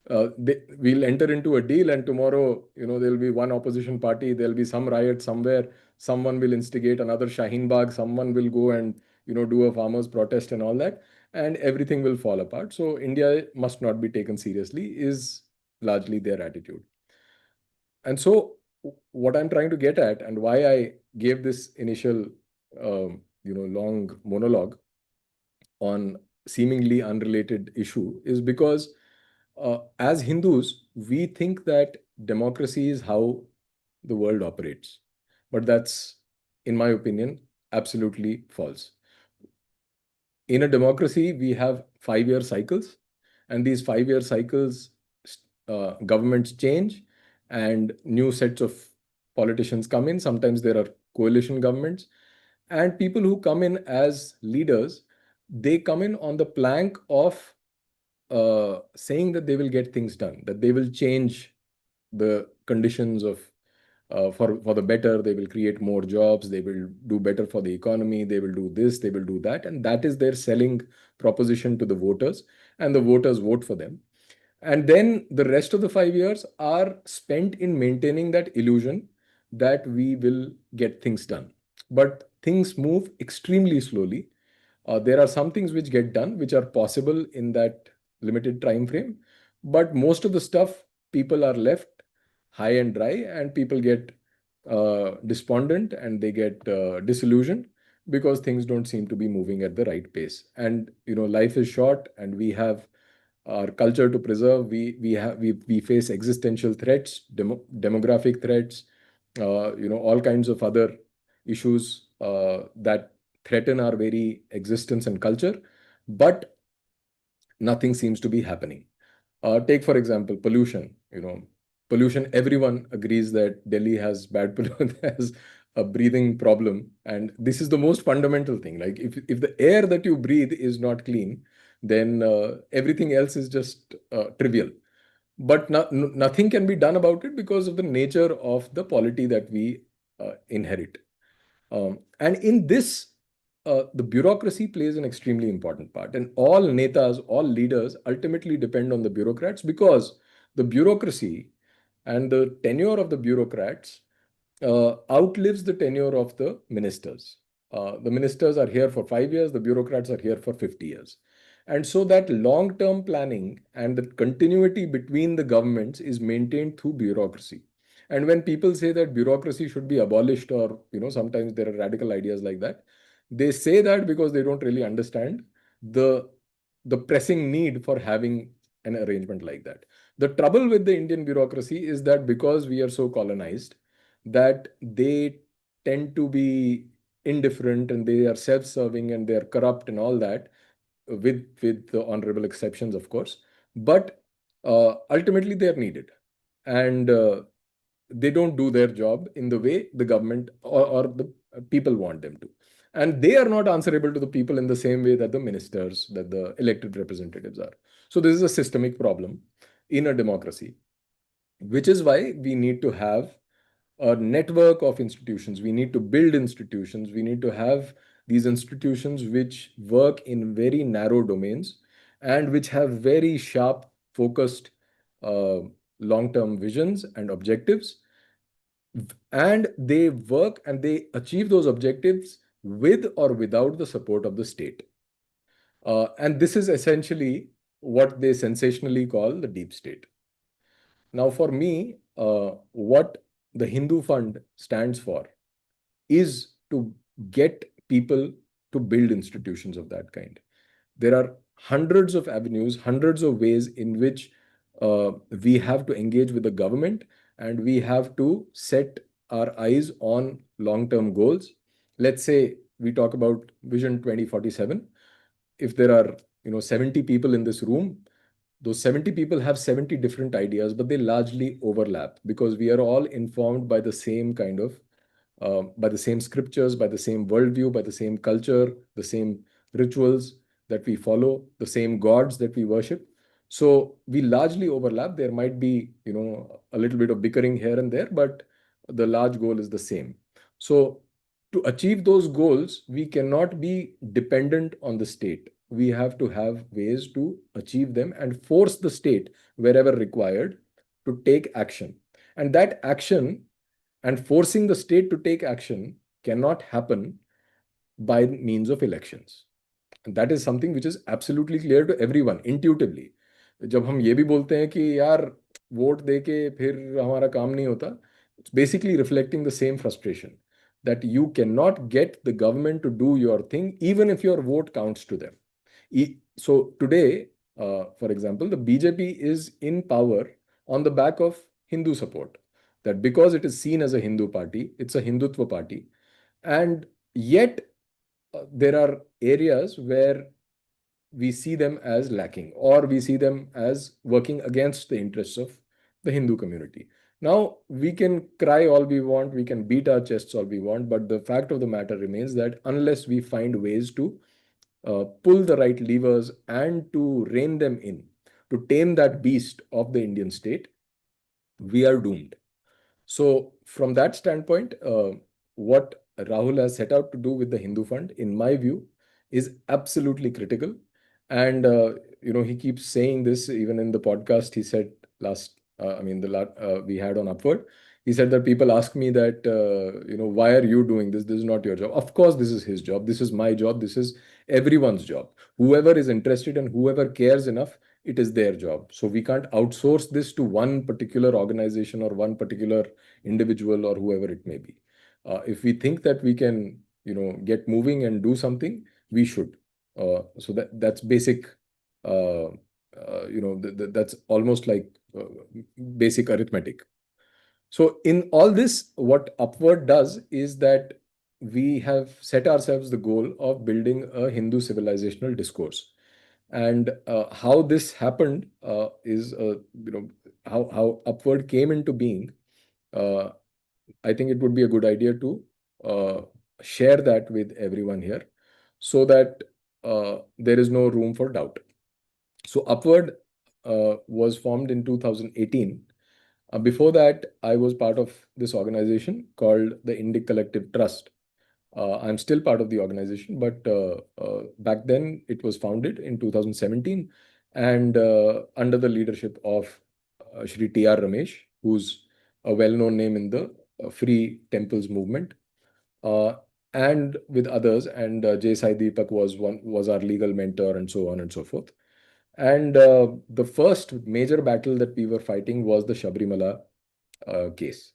We'll enter into a deal, and tomorrow, there'll be one opposition party, there'll be some riot somewhere, someone will instigate another Shaheen Bagh, someone will go and do a farmers protest and all that, and everything will fall apart. So India must not be taken seriously is largely their attitude. And so what I'm trying to get at, and why I gave this initial long monologue on seemingly unrelated issue, is because as Hindus, we think that democracy is how the world operates. But that's, in my opinion, absolutely false. In a democracy, we have 5-year cycles, and these 5-year cycles, governments change and new sets of politicians come in. Sometimes there are coalition governments, and people who come in as leaders, they come in on the plank of saying that they will get things done, that they will change the conditions of for the better. They will create more jobs, they will do better for the economy, they will do this, they will do that, and that is their selling proposition to the voters, and the voters vote for them. And then the rest of the 5 years are spent in maintaining that illusion that we will get things done. But things move extremely slowly. There are some things which get done, which are possible in that limited time frame. But most of the stuff, people are left high and dry, and people get despondent, and they get disillusioned because things don't seem to be moving at the right pace. And life is short, and we have our culture to preserve. We face existential threats, demographic threats, all kinds of other issues that threaten our very existence and culture, but nothing seems to be happening. Take, for example, pollution. Pollution, everyone agrees that Delhi has bad pollution, has a breathing problem. And this is the most fundamental thing. Like if the air that you breathe is not clean, then everything else is just trivial. But nothing can be done about it because of the nature of the polity that we inherit. And in this, the bureaucracy plays an extremely important part. And all netas, all leaders ultimately depend on the bureaucrats, because the bureaucracy and the tenure of the bureaucrats outlives the tenure of the ministers. The ministers are here for 5 years, the bureaucrats are here for 50 years. And so that long-term planning and the continuity between the governments is maintained through bureaucracy. And when people say that bureaucracy should be abolished, or sometimes there are radical ideas like that, they say that because they don't really understand the pressing need for having an arrangement like that. The trouble with the Indian bureaucracy is that because we are so colonized, that they tend to be indifferent, and they are self-serving, and they are corrupt and all that, with the honorable exceptions, of course. But ultimately they are needed, and they don't do their job in the way the government or the people want them to. And they are not answerable to the people in the same way that the ministers, that the elected representatives are. So this is a systemic problem in a democracy, which is why we need to have a network of institutions. We need to build institutions. We need to have these institutions which work in very narrow domains, and which have very sharp, focused long-term visions and objectives. And they work and they achieve those objectives with or without the support of the state. And this is essentially what they sensationally call the deep state. Now, for me, what the Hindu Fund stands for is to get people to build institutions of that kind. There are hundreds of avenues, hundreds of ways in which we have to engage with the government, and we have to set our eyes on long-term goals. Let's say we talk about Vision 2047. If there are 70 people in this room, those 70 people have 70 different ideas, but they largely overlap because we are all informed by the same kind of, by the same scriptures, by the same worldview, by the same culture, the same rituals that we follow, the same gods that we worship. So we largely overlap. There might be, a little bit of bickering here and there, but the large goal is the same. So to achieve those goals, we cannot be dependent on the state. We have to have ways to achieve them and force the state wherever required to take action. And that action and forcing the state to take action cannot happen by means of elections. And that is something which is absolutely clear to everyone intuitively. जब हम ये भी बोलते हैं कि यार vote दे के फिर हमारा काम नहीं होता, it's basically reflecting the same frustration that you cannot get the government to do your thing even if your vote counts to them. So today, for example, the BJP is in power on the back of Hindu support. That because it is seen as a Hindu party, it's a Hindutva party, and yet there are areas where we see them as lacking, or we see them as working against the interests of the Hindu community. Now, we can cry all we want, we can beat our chests all we want, but the fact of the matter remains that unless we find ways to pull the right levers and to rein them in, to tame that beast of the Indian state, we are doomed. So, from that standpoint, what Rahul has set out to do with the Hindu Fund, in my view, is absolutely critical. And he keeps saying this even in the podcast. He said last, we had on Upward. He said that people ask me that, why are you doing this? This is not your job. Of course, this is his job. This is my job. This is everyone's job. Whoever is interested and whoever cares enough, it is their job. So we can't outsource this to one particular organization or one particular individual or whoever it may be. If we think that we can, get moving and do something, we should. So that's basic. That's almost like basic arithmetic. So in all this, what Upward does is that we have set ourselves the goal of building a Hindu civilizational discourse. And how this happened is, how Upward came into being. I think it would be a good idea to share that with everyone here so that there is no room for doubt. So Upward was formed in 2018. Before that, I was part of this organization called the Indic Collective Trust. I'm still part of the organization, but back then it was founded in 2017 and under the leadership of Shri T.R. Ramesh, who's a well-known name in the free temples movement, and with others. And J. Sai Deepak was our legal mentor, and so on and so forth. And the first major battle that we were fighting was the Sabarimala case.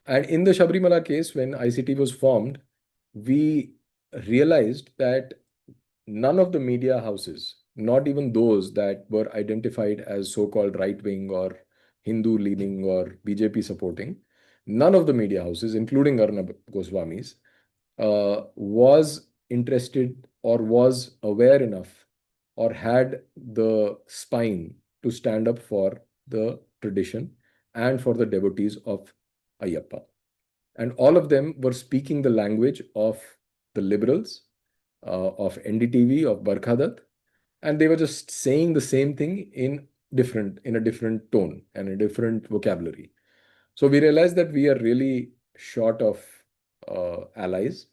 And in the Sabarimala case, when ICT was formed, we realized that none of the media houses, not even those that were identified as so-called right-wing or Hindu-leaning or BJP supporting, none of the media houses, including Arnab Goswami's, was interested or was aware enough or had the spine to stand up for the tradition and for the devotees of Ayyappa. And all of them were speaking the language of the liberals, of NDTV, of Barkhadat, and they were just saying the same thing in a different tone and a different vocabulary. So we realized that we are really short of allies.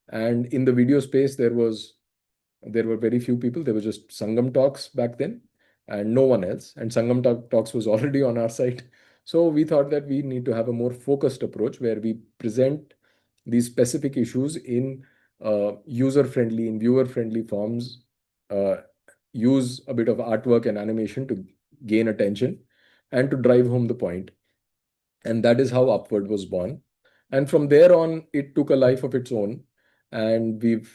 And in the video space, there were very few people. There were just Sangam Talks back then and no one else. And Sangam Talks was already on our site. So we thought that we need to have a more focused approach where we present these specific issues in user-friendly, in viewer-friendly forms, use a bit of artwork and animation to gain attention and to drive home the point. And that is how Upward was born. And from there on, it took a life of its own. And we've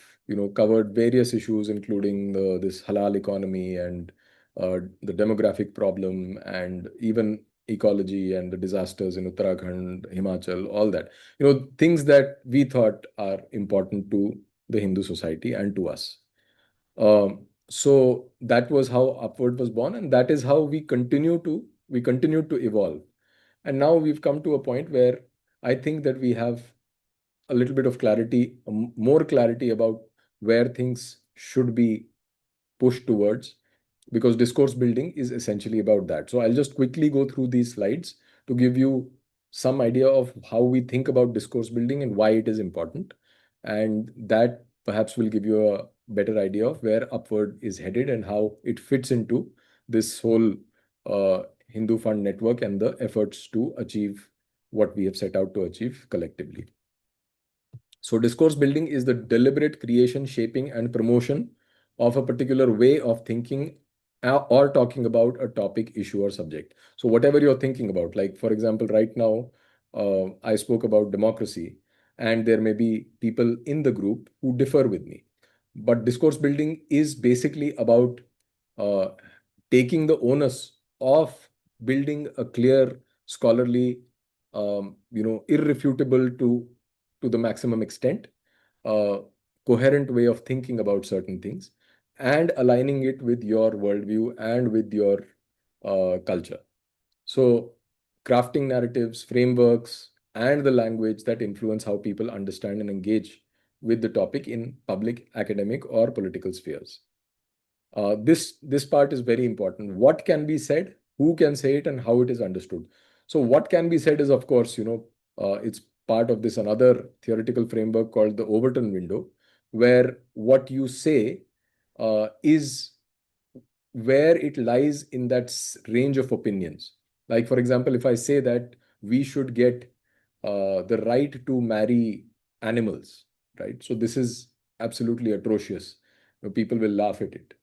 covered various issues, including this halal economy and the demographic problem and even ecology and the disasters in Uttarakhand, Himachal, all that. Things that we thought are important to the Hindu society and to us. So that was how Upward was born, and that is how we continue to evolve. And now we've come to a point where I think that we have a little bit of clarity, more clarity about where things should be pushed towards, because discourse building is essentially about that. So I'll just quickly go through these slides to give you some idea of how we think about discourse building and why it is important. And that perhaps will give you a better idea of where Upward is headed and how it fits into this whole Hindu Fund network and the efforts to achieve what we have set out to achieve collectively. So discourse building is the deliberate creation, shaping, and promotion of a particular way of thinking or talking about a topic, issue, or subject. So whatever you're thinking about, like for example, right now, I spoke about democracy, and there may be people in the group who differ with me. But discourse building is basically about uh, taking the onus of building a clear, scholarly, irrefutable to the maximum extent, uh, coherent way of thinking about certain things, and aligning it with your worldview and with your culture. So, crafting narratives, frameworks, and the language that influence how people understand and engage with the topic in public, academic, or political spheres. This part is very important. What can be said, who can say it, and how it is understood. So what can be said is, of course, it's part of this another theoretical framework called the Overton window, where what you say is where it lies in that range of opinions. Like, for example, if I say that we should get the right to marry animals, right? So this is absolutely atrocious. People will laugh at it.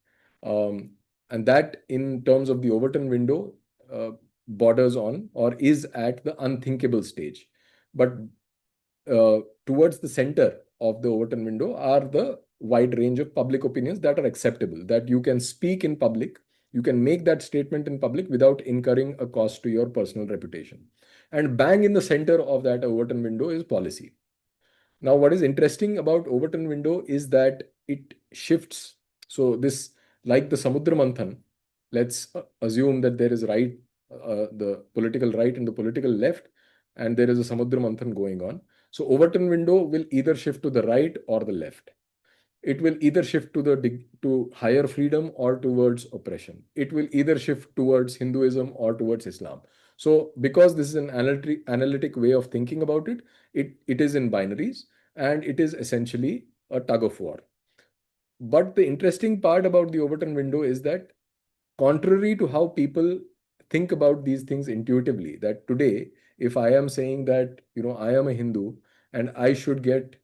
Um, and that, in terms of the Overton window, borders on or is at the unthinkable stage. But towards the center of the Overton window are the wide range of public opinions that are acceptable, that you can speak in public, you can make that statement in public without incurring a cost to your personal reputation. And bang in the center of that Overton window is policy. Now, what is interesting about Overton window is that it shifts. So this, like the Samudra Manthan, let's assume that there is the political right and the political left, and there is a Samudra Manthan going on. So Overton window will either shift to the right or the left. It will either shift to higher freedom or towards oppression. It will either shift towards Hinduism or towards Islam. So because this is an analytic way of thinking about it, it is in binaries, and it is essentially a tug of war. But the interesting part about the Overton window is that, contrary to how people think about these things intuitively, that today, if I am saying that, I am a Hindu and I should get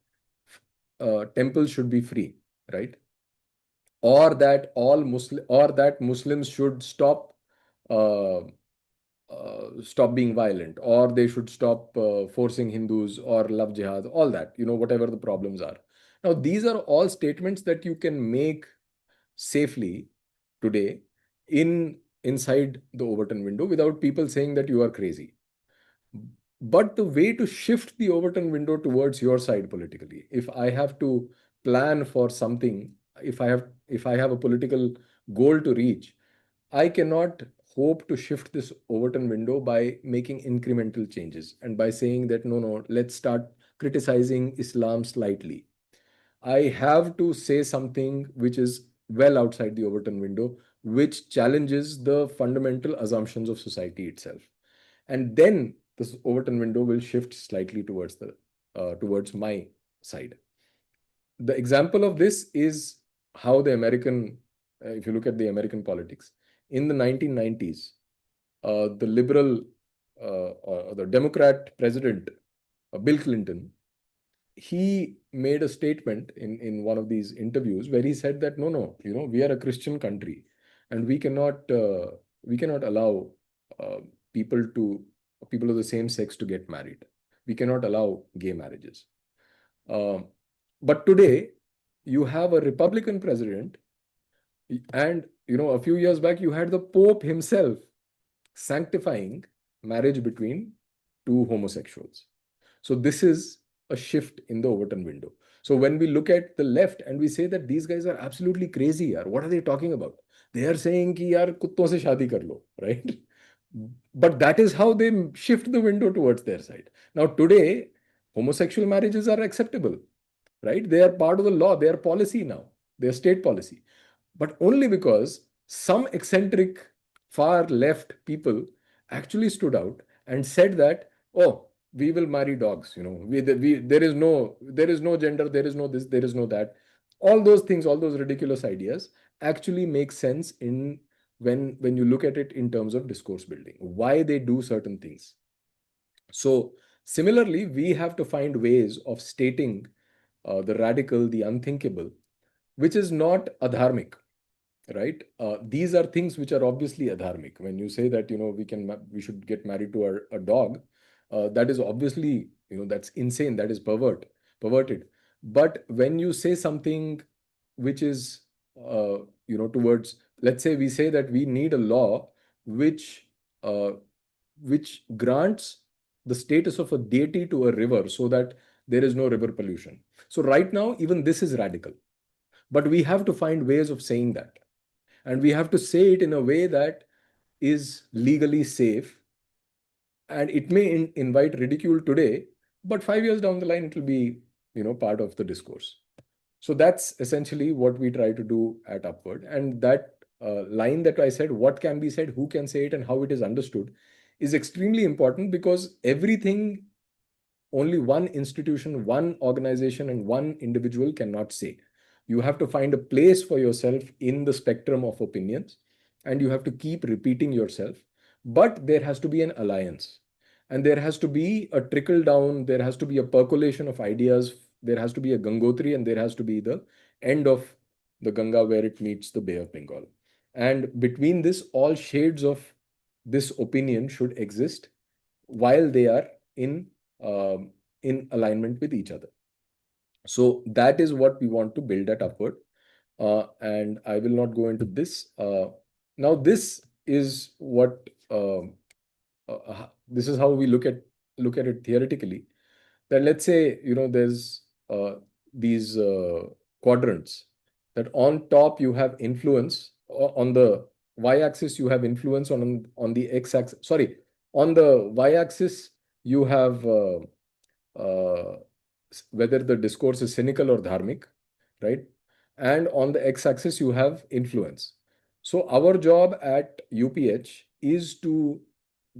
temples should be free, right? Or that Muslims should uh, stop being violent, or they should stop forcing Hindus, or love jihad, all that, whatever the problems are. Now, these are all statements that you can make safely today inside the Overton window without people saying that you are crazy. But the way to shift the Overton window towards your side politically, if I have to plan for something, if I have a political goal to reach, I cannot hope to shift this Overton window by making incremental changes and by saying that no, let's start criticizing Islam slightly. I have to say something which is well outside the Overton window, which challenges the fundamental assumptions of society itself. And then this Overton window will shift slightly towards my side. The example of this is how if you look at the American politics in the 1990s, the liberal or the Democrat president, Bill Clinton, he made a statement in one of these interviews where he said that no, we are a Christian country, and we cannot allow uh, people to people of the same sex to get married. We cannot allow gay marriages. Um, but today, you have a Republican president, and a few years back you had the Pope himself sanctifying marriage between two homosexuals. So this is a shift in the Overton window. So when we look at the left and we say that these guys are absolutely crazy, yaar, what are they talking about? They are saying ki yaar kutton se shaadi kar lo, right? But that is how they shift the window towards their side. Now today, homosexual marriages are acceptable, right? They are part of the law. They are policy now. They are state policy. But only because some eccentric far left people actually stood out and said that, oh, we will marry dogs. There is no gender, there is no this, there is no that. All those things, all those ridiculous ideas actually make sense in when you look at it in terms of discourse building, why they do certain things. So similarly, we have to find ways of stating the radical, the unthinkable, which is not adharmic, right? These are things which are obviously adharmic. When you say that we should get married to a dog, that is obviously that's insane. That is perverted. But when you say something which is towards, let's say we say that we need a law which uh, which grants the status of a deity to a river so that there is no river pollution. So right now, even this is radical. But we have to find ways of saying that. And we have to say it in a way that is legally safe. And it may invite ridicule today, but 5 years down the line, it will be, part of the discourse. So that's essentially what we try to do at Upward. And that line that I said, what can be said, who can say it, and how it is understood, is extremely important, because everything only one institution, one organization, and one individual cannot say. You have to find a place for yourself in the spectrum of opinions, and you have to keep repeating yourself. But there has to be an alliance, and there has to be a trickle down, there has to be a percolation of ideas, there has to be a Gangotri, and there has to be the end of the Ganga where it meets the Bay of Bengal. And between this, all shades of this opinion should exist while they are in alignment with each other. So that is what we want to build at Upward. And I will not go into this. Now, this is what this is how we look at it theoretically. That let's say there's these quadrants. That on top you have influence, on the y-axis you have influence, on the x-axis. Sorry, on the y-axis you have whether the discourse is cynical or dharmic, right? And on the x-axis you have influence. So our job at UPH is to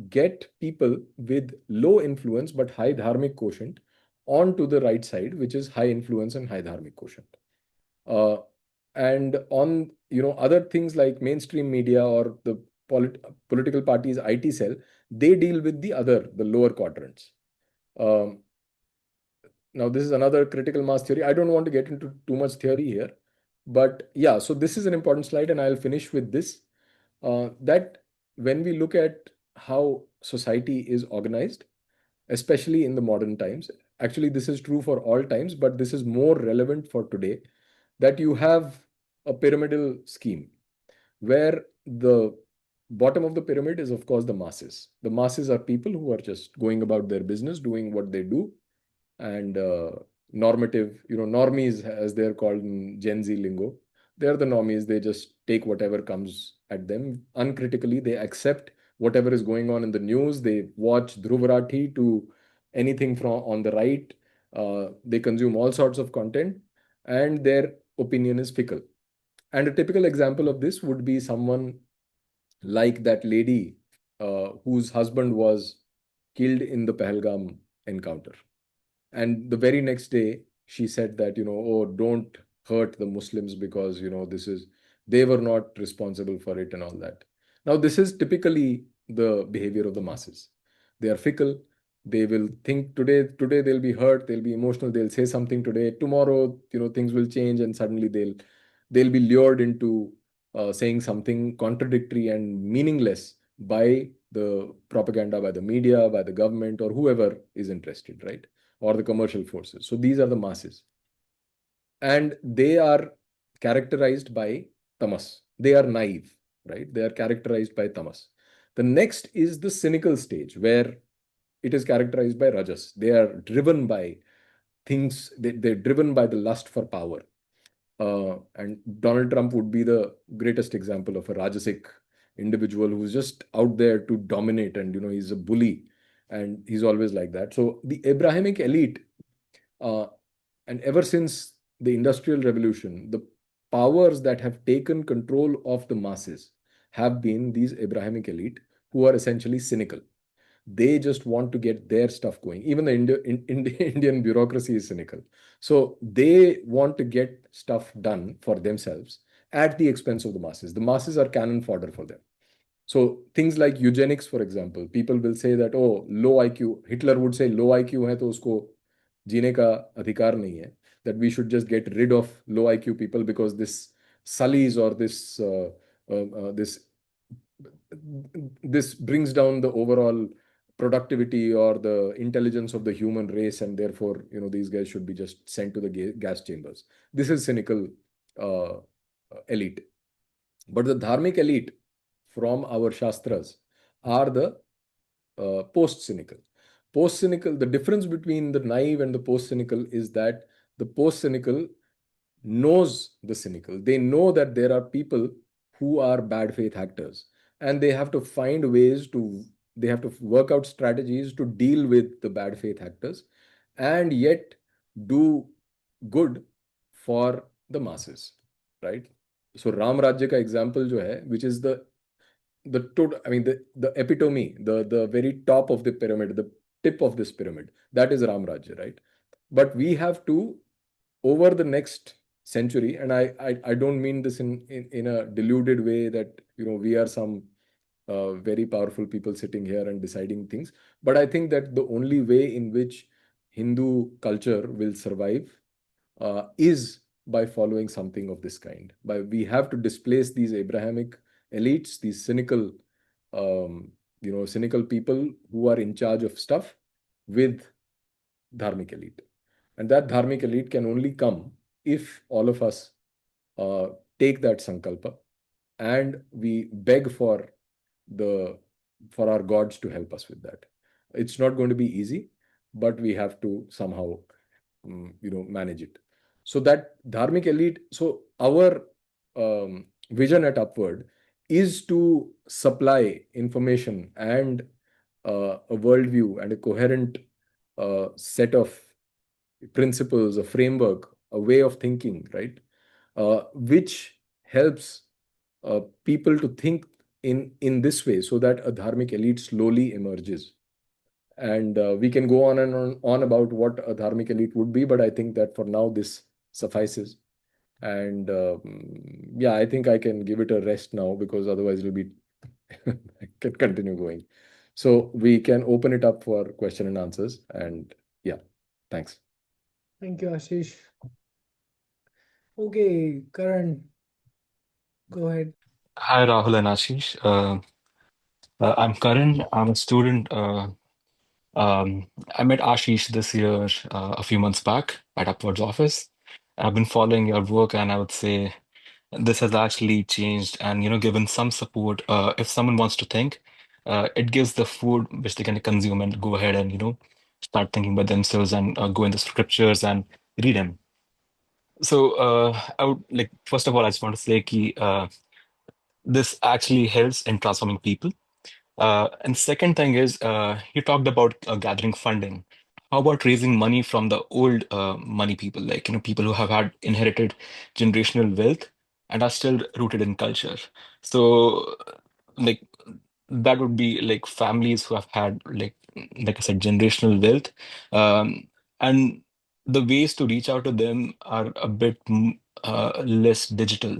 get people with low influence but high dharmic quotient onto the right side, which is high influence and high dharmic quotient. And on other things like mainstream media or the political parties IT cell, they deal with the lower quadrants. Now, this is another critical mass theory. I don't want to get into too much theory here. But yeah, so this is an important slide, and I'll finish with this. That when we look at how society is organized, especially in the modern times, actually this is true for all times, but this is more relevant for today, that you have a pyramidal scheme where the bottom of the pyramid is, of course, the masses. The masses are people who are just going about their business, doing what they do, and normative, normies, as they're called in Gen Z lingo. They're the normies. They just take whatever comes at them uncritically. They accept whatever is going on in the news. They watch Dhruv to anything from on the right. They consume all sorts of content, and their opinion is fickle. And a typical example of this would be someone like that lady whose husband was killed in the Pahalgam encounter. And the very next day, she said that, oh, don't hurt the Muslims because, they were not responsible for it and all that. Now, this is typically the behavior of the masses. They are fickle. They will think today they'll be hurt, they'll be emotional, they'll say something today. Tomorrow, things will change, and suddenly they'll be lured into saying something contradictory and meaningless by the propaganda, by the media, by the government, or whoever is interested, right? Or the commercial forces. So these are the masses. And they are characterized by tamas. They are naive, right? They are characterized by tamas. The next is the cynical stage, where it is characterized by rajas. They are driven by things, they're driven by the lust for power. And Donald Trump would be the greatest example of a Rajasic individual who's just out there to dominate, and he's a bully, and he's always like that. So the Abrahamic elite, uh, and ever since the Industrial Revolution, the powers that have taken control of the masses have been these Abrahamic elite, who are essentially cynical. They just want to get their stuff going. Even the Indian bureaucracy is cynical. So they want to get stuff done for themselves at the expense of the masses. The masses are cannon fodder for them. So things like eugenics, for example, people will say that, oh, low IQ, Hitler would say low IQ hai to usko जीने का अधिकार नहीं है, that we should just get rid of low IQ people because this sullies or this brings down the overall productivity or the intelligence of the human race, and therefore these guys should be just sent to the gas chambers. This is cynical uh, elite. But the dharmic elite from our shastras are the post-cynical. Post-cynical, the difference between the naive and the post-cynical is that the post-cynical knows the cynical. They know that there are people who are bad faith actors, and they have to find ways to, they have to work out strategies to deal with the bad faith actors and yet do good for the masses, right? So Ram Rajya ka example jo hai, which is the total, I mean the epitome, the very top of the pyramid, the tip of this pyramid, that is Ram Rajya, right? But we have to, over the next century, and I don't mean this in a deluded way that we are some very powerful people sitting here and deciding things, but I think that the only way in which Hindu culture will survive is by following something of this kind. By we have to displace these Abrahamic elites, these cynical, cynical people who are in charge of stuff, with dharmic elite. And that dharmic elite can only come if all of us take that sankalpa and we beg for our gods to help us with that. It's not going to be easy, but we have to somehow manage it. So that dharmic elite, so our vision at Upword is to supply information and a worldview and a coherent set of principles, a framework, a way of thinking, right? Which helps people to think in this way, so that a dharmic elite slowly emerges. And we can go on and on about what a dharmic elite would be, but I think that for now this suffices. And yeah, I think I can give it a rest now, because otherwise it'll be I can continue going. So we can open it up for question and answers. And yeah, thanks. Thank you, Ashish. Okay, Karan, go ahead. Hi, Rahul and Ashish. I'm Karan. I'm a student. I met Ashish this year, a few months back at Upward's office. I've been following your work, and I would say this has actually changed and, given some support. If someone wants to think, it gives the food which they can consume and go ahead and, start thinking by themselves and go in the scriptures and read them. So I would like, first of all, I just want to say this actually helps in transforming people. And second thing is, you talked about gathering funding. How about raising money from the old money people, like people who have had inherited generational wealth and are still rooted in culture? So, like that would be like families who have had like I said, generational wealth, and the ways to reach out to them are a bit less digital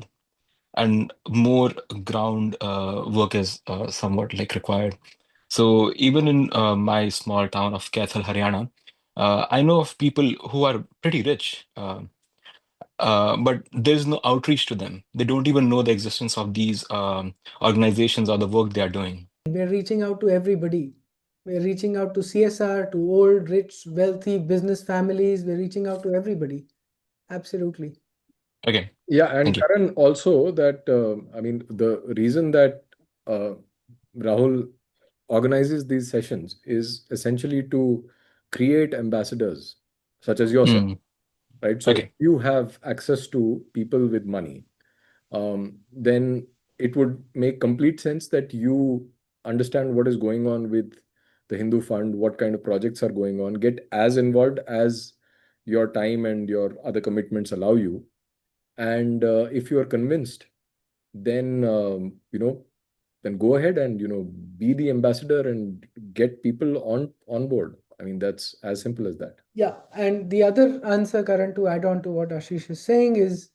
and more ground work is somewhat like required. So even in my small town of Kaithal, Haryana, I know of people who are pretty rich, but there's no outreach to them. They don't even know the existence of these organizations or the work they are doing. We're reaching out to everybody. We're reaching out to CSR, to old, rich, wealthy business families. We're reaching out to everybody. Absolutely. Okay, Yeah, and thank you. Karan, also that I mean, the reason that uh, Rahul organizes these sessions is essentially to create ambassadors, such as yourself, Mm. right? So if Okay. you have access to people with money, then it would make complete sense that you understand what is going on with the Hindu Fund, what kind of projects are going on, get as involved as your time and your other commitments allow you. And if you are convinced, then then go ahead and be the ambassador and get people on board. I mean, that's as simple as that. Yeah, and the other answer, Karan, to add on to what Ashish is saying is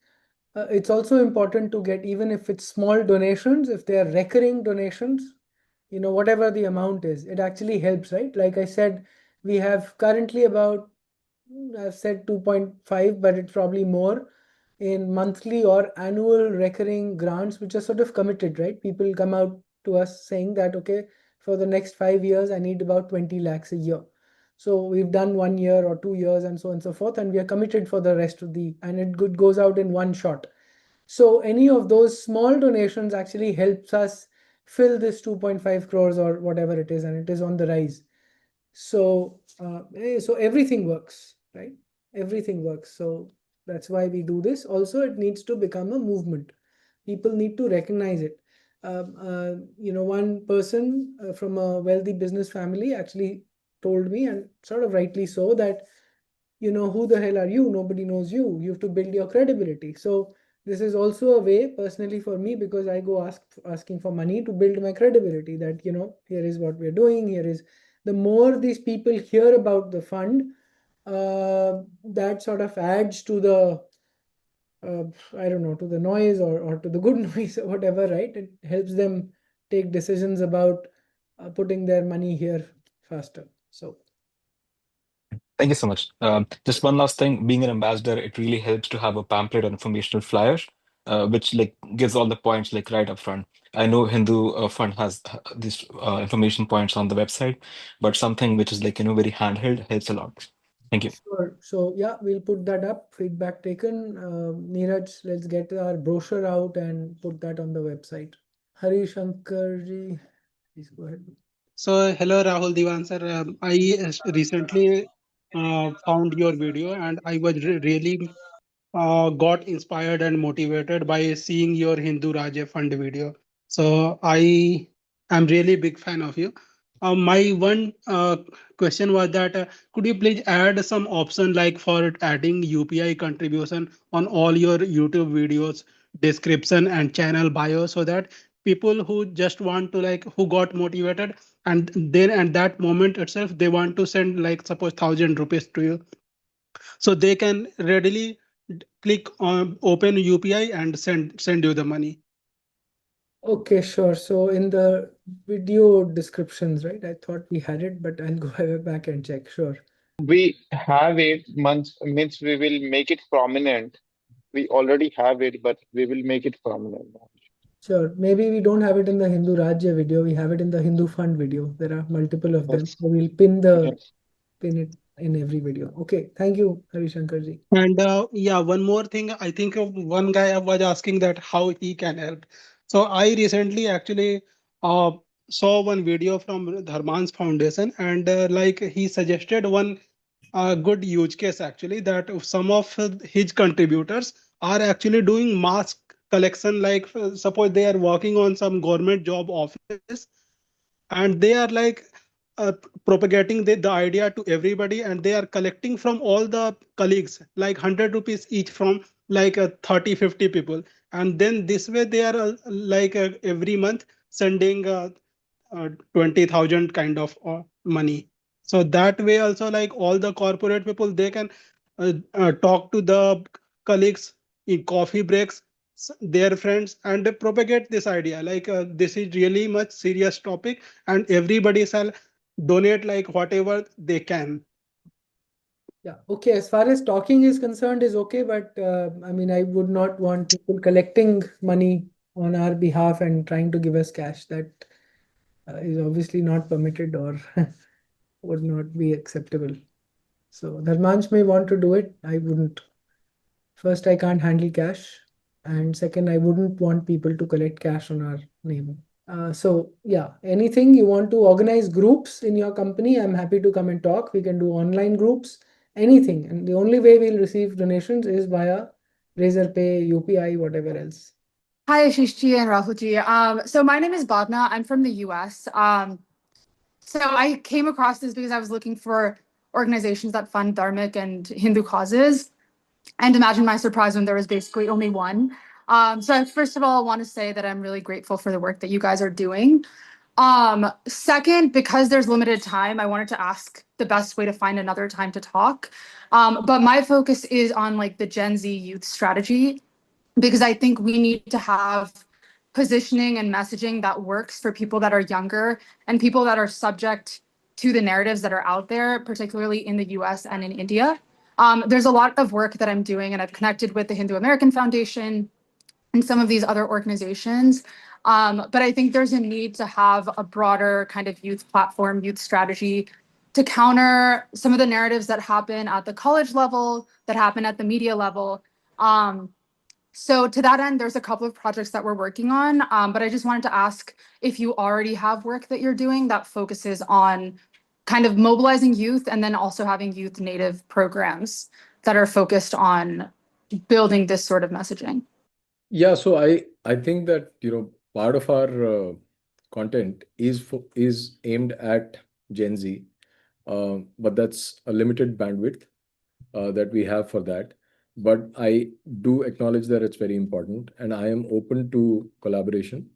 it's also important to get, even if it's small donations, if they are recurring donations, whatever the amount is, it actually helps, right? Like I said, we have currently about, I've said 2.5, but it's probably more in monthly or annual recurring grants, which are sort of committed, right? People come out to us saying that, okay, for the next 5 years, I need about 20 lakhs a year. So we've done 1 year or 2 years and so on and so forth, and we are committed for the rest of and it goes out in one shot. So any of those small donations actually helps us fill this 2.5 crores or whatever it is, and it is on the rise. So everything works, right? Everything works. So that's why we do this. Also, it needs to become a movement. People need to recognize it. One person from a wealthy business family actually told me, and sort of rightly so, that who the hell are you? Nobody knows you. You have to build your credibility. So this is also a way, personally for me, because I go asking for money to build my credibility. That here is what we're doing. Here is the more these people hear about the fund, that sort of adds to the I don't know, to the noise, or to the good noise, or whatever, right? It helps them take decisions about putting their money here faster. So Thank you so much. Just one last thing, being an ambassador, it really helps to have a pamphlet or informational flyer, which like gives all the points like right up front. I know Hindu Fund has these information points on the website, but something which is like, very handheld helps a lot. Thank you. sure. So yeah, we'll put that up. Feedback taken. Neeraj, let's get our brochure out and put that on the website. Hari Shankar ji, please go ahead. So, hello Rahul Dewan sir. I recently found your video and I was really got inspired and motivated by seeing your Hindu Raja Fund video. So I am really big fan of you. My one question was that could you please add some option like for adding UPI contribution on all your YouTube videos, description and channel bio, so that people who just want to like who got motivated and then at that moment itself they want to send like suppose 1,000 rupees to you, so they can readily click on open UPI and send you the money. Okay, sure. So in the video descriptions, right? I thought we had it, but I'll go back and check. Sure. We have it months means we will make it prominent. We already have it, but we will make it prominent. Sure. Maybe we don't have it in the Hindu Rajya video. We have it in the Hindu Fund video. There are multiple of them. Yes. So we'll Yes. pin it in every video. Okay. Thank you, Hari Shankar ji. And yeah, one more thing, I think of one guy was asking that how he can help. So I recently actually uh, saw one video from Dharman's foundation, and like he suggested one good use case actually, that some of his contributors are actually doing mask collection, like suppose they are working on some government job office and they are like uh, propagating the idea to everybody, and they are collecting from all the colleagues like 100 rupees each from like 30 50 people, and then this way they are like every month sending 20,000 kind of money. So that way also like all the corporate people they can talk to the colleagues in coffee breaks, their friends, and propagate this idea like this is really much serious topic and everybody shall donate like whatever they can. Yeah. Okay. As far as talking is concerned, is okay, but I mean, I would not want people collecting money on our behalf and trying to give us cash. That is obviously not permitted, or would not be acceptable. So Dharmansh may want to do it. I wouldn't. First, I can't handle cash, and second, I wouldn't want people to collect cash on our name. So yeah, anything you want to organize groups in your company, I'm happy to come and talk. We can do online groups. anything. And the only way we'll receive donations is via Razorpay, UPI, whatever else. Hi, Ashish and Rahul. So my name is Bhavna. I'm from the US. So I came across this because I was looking for organizations that fund Dharmic and Hindu causes, and imagine my surprise when there was basically only one. So first of all, I want to say that I'm really grateful for the work that you guys are doing. Second, because there's limited time, I wanted to ask the best way to find another time to talk. But my focus is on like the Gen Z youth strategy, because I think we need to have positioning and messaging that works for people that are younger and people that are subject to the narratives that are out there, particularly in the US and in India. There's a lot of work that I'm doing, and I've connected with the Hindu American Foundation and some of these other organizations. But I think there's a need to have a broader kind of youth platform, youth strategy to counter some of the narratives that happen at the college level, that happen at the media level. So to that end, there's a couple of projects that we're working on, but I just wanted to ask if you already have work that you're doing that focuses on kind of mobilizing youth and then also having youth native programs that are focused on building this sort of messaging. Yeah, so I think that part of our content is aimed at Gen Z, but that's a limited bandwidth that we have for that. But I do acknowledge that it's very important, and I am open to collaboration.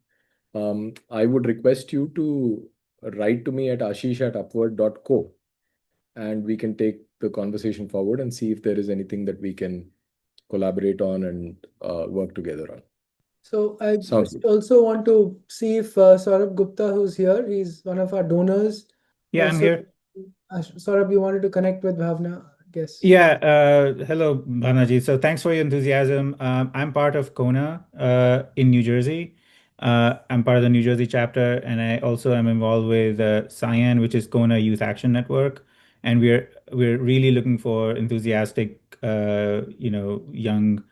I would request you to write to me at ashish@upward.co, and we can take the conversation forward and see if there is anything that we can collaborate on and work together on. So I Sounds just good. also want to see if Saurabh Gupta, who's here, he's one of our donors. Yeah, I'm here. Saurabh, you wanted to connect with Bhavna, I guess. Yeah, hello, Bhanaji. So thanks for your enthusiasm. I'm part of Kona in New Jersey. I'm part of the New Jersey chapter, and I also am involved with Cyan, which is Kona Youth Action Network. And we're really looking for enthusiastic, young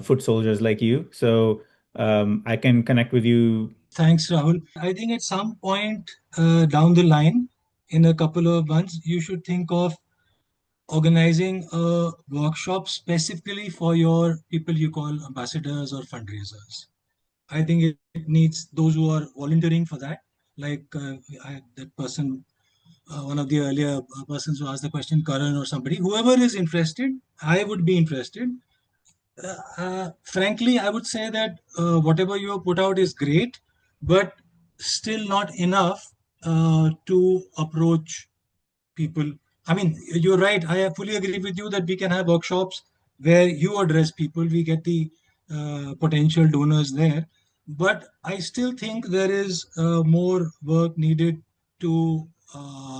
foot soldiers like you. So I can connect with you. Thanks, Rahul. I think at some point down the line, in a couple of months, you should think of organizing a workshop specifically for your people you call ambassadors or fundraisers. I think it needs those who are volunteering for that, like that person, one of the earlier persons who asked the question, Karan or somebody, whoever is interested, I would be interested. Frankly, I would say that whatever you have put out is great, but still not enough to approach people. I mean, you're right. I fully agree with you that we can have workshops where you address people, we get the potential donors there. But I still think there is more work needed to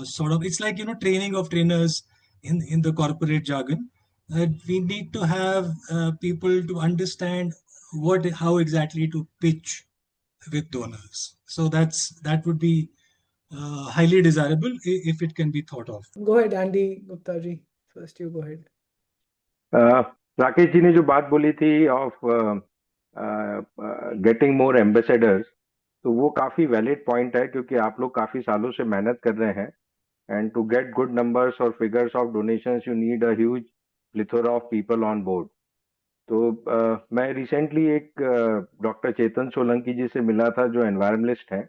sort of, it's like, training of trainers in the corporate jargon. That we need to have people to understand how exactly to pitch with donors. So that would be highly desirable if it can be thought of. Go ahead, Andy Gupta ji. First, you go ahead. Rakesh ji ने जो बात बोली थी of getting more ambassadors, तो वो काफी valid point है, क्योंकि आप लोग काफी सालों से मेहनत कर रहे हैं, and to get good numbers और figures of donations you need a huge plethora of people on board. तो मैं रिसेंटली एक डॉक्टर चेतन सोलंकी जी से मिला था, जो एनवायरमेंटलिस्ट हैं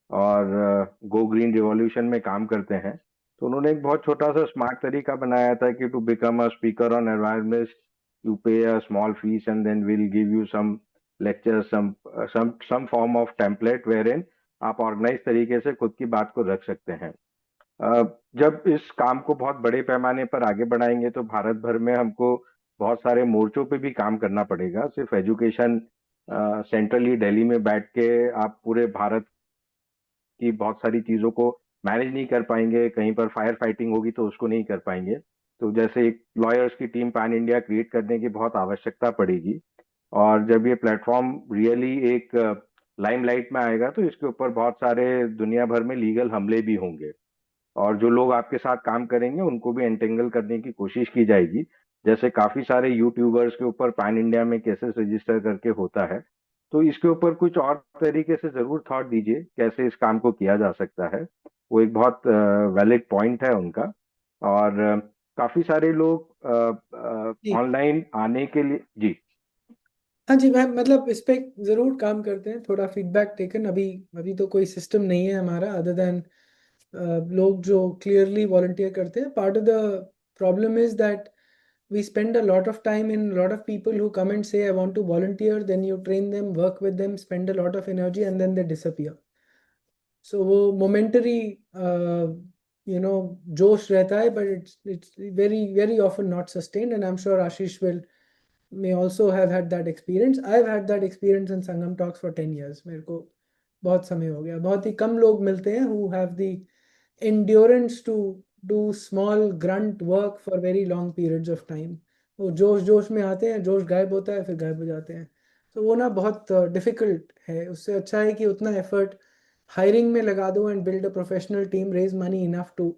और गो ग्रीन रिवॉल्यूशन में काम करते हैं. तो उन्होंने एक बहुत छोटा सा स्मार्ट तरीका बनाया था कि to become a speaker on environment you pay a small fee and then will give you some lecture, some form of template where in आप ऑर्गेनाइज तरीके से खुद की बात को रख सकते हैं. जब इस काम को बहुत बड़े पैमाने पर आगे बढ़ाएंगे तो भारत भर में हमको बहुत सारे मोर्चों पे भी काम करना पड़ेगा. सिर्फ एजुकेशन सेंट्रली दिल्ली में बैठ के आप पूरे भारत की बहुत सारी चीजों को मैनेज नहीं कर पाएंगे. कहीं पर फायर फाइटिंग होगी तो उसको नहीं कर पाएंगे. तो जैसे एक लॉयर्स की टीम पैन इंडिया क्रिएट करने की बहुत आवश्यकता पड़ेगी. और जब ये प्लेटफॉर्म रियली एक लाइमलाइट में आएगा तो इसके ऊपर बहुत सारे दुनिया भर में लीगल हमले भी होंगे, और जो लोग आपके साथ काम करेंगे उनको भी एंटेंगल करने की कोशिश की जाएगी. जैसे काफी सारे यूट्यूबर्स के ऊपर पैन इंडिया में केसेस रजिस्टर करके होता है. तो इसके ऊपर कुछ और तरीके से जरूर थॉट दीजिए कैसे इस काम को किया जा सकता है. वो एक बहुत वैलिड पॉइंट है उनका. और काफी सारे लोग जी ऑनलाइन आने के लिए जी हाँ जी मैम, मतलब इस पे जरूर काम करते हैं, थोड़ा फीडबैक टेकन। अभी अभी तो कोई सिस्टम नहीं है हमारा अदर देन लोग जो क्लियरली वॉलंटियर करते हैं। Part of the problem is that we spend a lot of time in a lot of people who come and say I want to volunteer, then you train them, work with them, spend a lot of energy, and then they disappear. So वो momentary जोश रहता है, but it's very very often not sustained, and I'm sure Ashish will may also have had that experience. I've had that experience in Sangam Talks for 10 years. मेरे को बहुत समय हो गया, बहुत ही कम लोग मिलते हैं who have the endurance to do small grunt work for very long periods of time. वो जोश जोश में आते हैं, जोश गायब होता है, फिर गायब हो जाते हैं। तो वो ना बहुत डिफिकल्ट है। उससे अच्छा है कि उतना एफर्ट हायरिंग में लगा दो and build a professional team, raise money enough to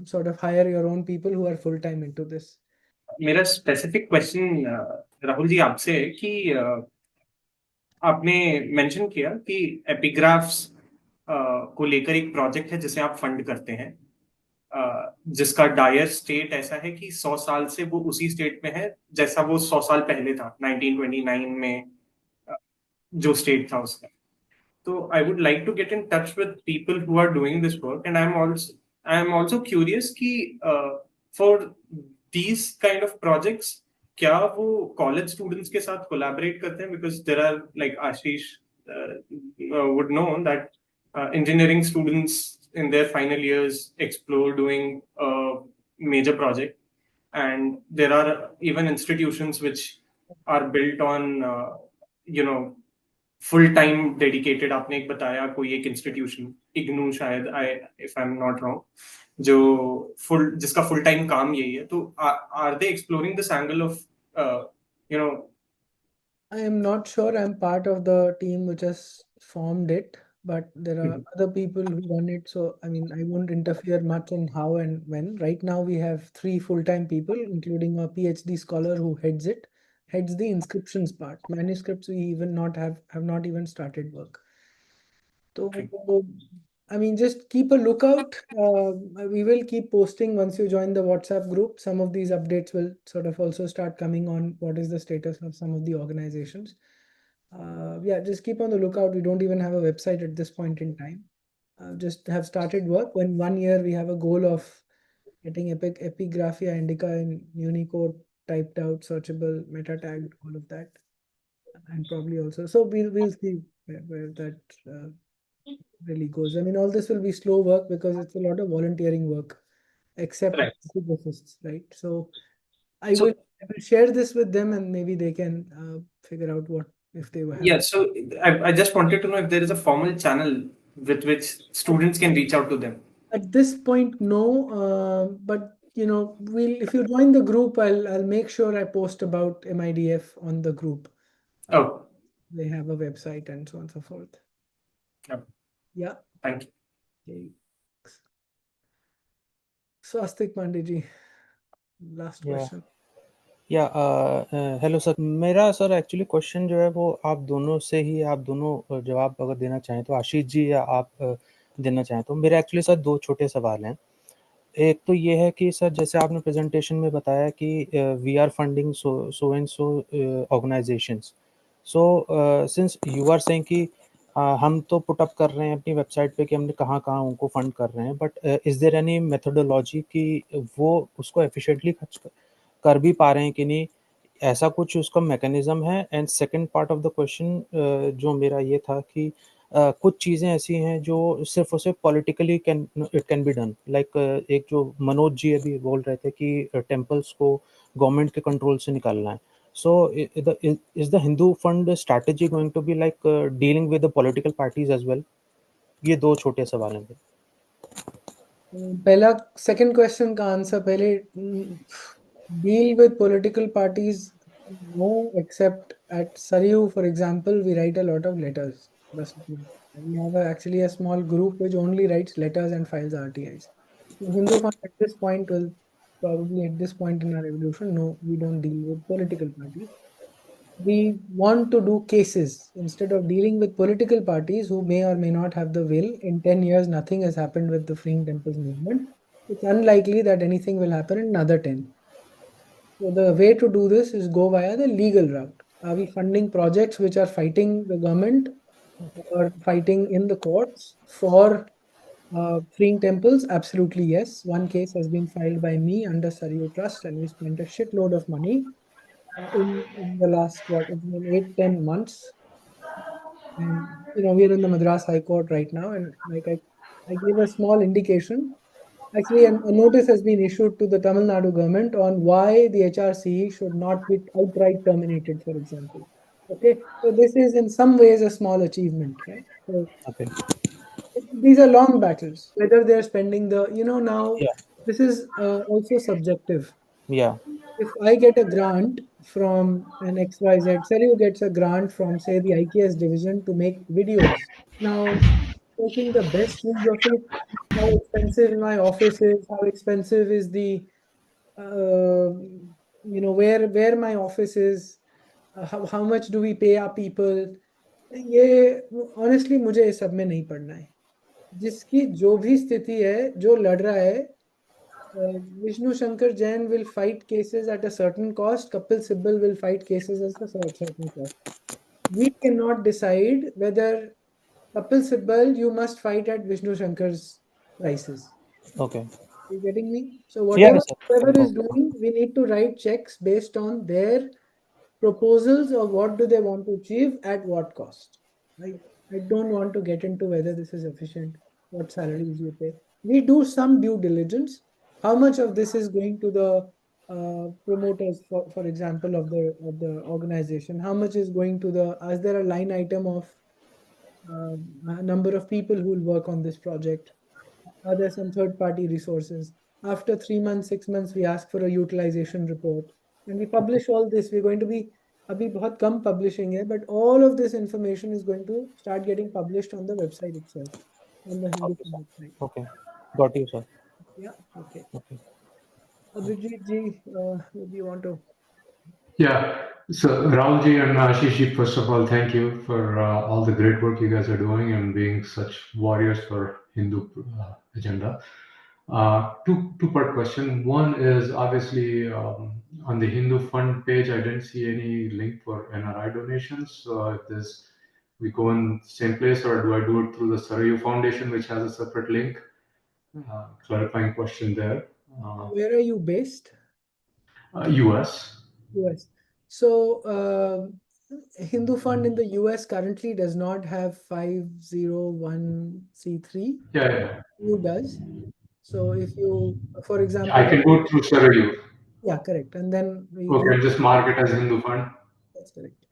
sort of hire your own people who are full time into this. मेरा स्पेसिफिक क्वेश्चन राहुल जी आपसे है कि आपने मेंशन किया कि एपिग्राफ्स को लेकर एक प्रोजेक्ट है जिसे आप फंड करते हैं, जिसका डायर स्टेट ऐसा है कि 100 साल से वो उसी स्टेट में है जैसा वो 100 साल पहले था, 1929 में जो स्टेट था उसका। So I would like to get in touch with people who are doing this work, and I'm also curious कि for these kind of projects क्या वो college students के साथ collaborate करते हैं, because there are like Ashish would know that engineering students in their final years explore doing a major project, and there are even institutions which are built on you know full time dedicated. आपने एक बताया कोई एक institution, IGNOU शायद, I if I am not wrong, जो जिसका full time काम यही है। तो are they exploring this angle of you know? I am not sure. I'm part of the team which has formed it, but there are other people who run it. So, I mean, I won't interfere much on how and when. Right now, we have 3 full-time people, including a PhD scholar who heads it, heads the inscriptions part. Manuscripts, we even not have not even started work. So, I mean, just keep a lookout. We will keep posting once you join the WhatsApp group. Some of these updates will sort of also start coming on what is the status of some of the organizations. Yeah, just keep on the lookout. We don't even have a website at this point in time. Just have started work. When 1 year we have a goal of getting Epigraphia Indica in Unicode typed out, searchable, meta tagged, all of that, and probably also. So we'll see where that really goes. I mean, all this will be slow work because it's a lot of volunteering work, except Right. physicists, right? So So I will share this with them, and maybe they can figure out what if they have. yeah, so I just wanted to know if there is a formal channel with which students can reach out to them. At this point, no. But we'll if you join the group, I'll make sure I post about MIDF on the group. Oh, They have a website and so on and so forth. yeah. Yeah. Thank you. Okay. Swastik Pandey, last या question. या hello sir, मेरा sir actually question जो है वो आप दोनों से ही, आप दोनों जवाब अगर देना चाहें तो, आशीष जी या आप देना चाहें तो। मेरे एक्चुअली सर 2 छोटे सवाल हैं। एक तो ये है कि सर जैसे आपने प्रेजेंटेशन में बताया कि we are funding so and so organisations, so since you are saying कि हम तो पुट अप कर रहे हैं अपनी वेबसाइट पे कि हमने कहाँ कहाँ उनको फंड कर रहे हैं, but is there any methodology कि वो उसको एफिशिएंटली खर्च कर भी पा रहे हैं कि नहीं, ऐसा कुछ उसका मैकेनिज्म है? And second part of the question जो मेरा ये था कि कुछ चीज़ें ऐसी हैं जो सिर्फ और सिर्फ politically it can be done, like एक जो मनोज जी अभी बोल रहे थे कि टेम्पल्स को गवर्नमेंट के कंट्रोल से निकालना है। So is the Hindu fund strategy going to be like dealing with the political parties as well? ये 2 छोटे सवाल हैं। पहला सेकंड क्वेश्चन का आंसर पहले, deal with political parties, no, except at Saryu, for example, we write a lot of letters. We have actually a small group which only writes letters and files RTIs. So Hindu Fund at this point will probably at this point in our evolution, no, we don't deal with political parties. We want to do cases instead of dealing with political parties who may or may not have the will. In 10 years, nothing has happened with the Freeing Temples movement. it's unlikely that anything will happen in another 10. So the way to do this is go via the legal route. Are we funding projects which are fighting the government or fighting in the courts for freeing temples? Absolutely yes. One case has been filed by me under Saryu Trust, and we spent a shitload of money in the last, what, it's been 8-10 months. And we're in the Madras High Court right now, and like I gave a small indication. Actually, a notice has been issued to the Tamil Nadu government on why the HRCE should not be outright terminated, for example. Okay, so this is in some ways a small achievement, right? So Okay. these are long battles. Whether they're spending the, now Yeah. this is also subjective. Yeah. If I get a grant from an XYZ, Sergio gets a grant from, say, the IKS division to make videos. Now, making the best use of it, how expensive my office is, how expensive is the, where my office is, how much do we pay our people. ये honestly मुझे इस सब में नहीं पढ़ना है. जिसकी जो भी स्थिति है, जो लड़ रहा है, Vishnu Shankar Jain will fight cases at a certain cost. Kapil Sibal will fight cases at a certain cost. We cannot decide whether Kapil Sibal, you must fight at Vishnu Shankar's prices. Okay. Are you getting me? So Yeah, whatever sir. whoever is doing, we need to write checks based on their proposals of what do they want to achieve at what cost. I don't want to get into whether this is efficient, what salaries you pay. We do some due diligence. How much of this is going to the promoters, for example, of the organization? How much is going to the? Is there a line item of a number of people who will work on this project? Are there some third-party resources? After 3 months, 6 months, we ask for a utilization report, and we publish all this. We're going to be अभी बहुत कम publishing है, but all of this information is going to start getting published on the website itself, on the Hindu Okay, sir. website. Okay. Got you, sir. Yeah. Okay. Okay. Abhijit ji, do you want to? Yeah. So Rahulji and Ashishji, first of all, thank you for all the great work you guys are doing and being such warriors for Hindu agenda. Two-part question. One is obviously on the Hindu Fund page, I didn't see any link for NRI donations. So if there's, we go in the same place, or do I do it through the Sarayu Foundation, which has a separate link? Clarifying question there. Where are you based? US. US. So Hindu Fund in the US currently does not have 501c3. Yeah. EU does. So if you, for example, I can do it through Sarayu. Yeah, correct. And then Okay, just mark it as Hindu Fund. That's correct.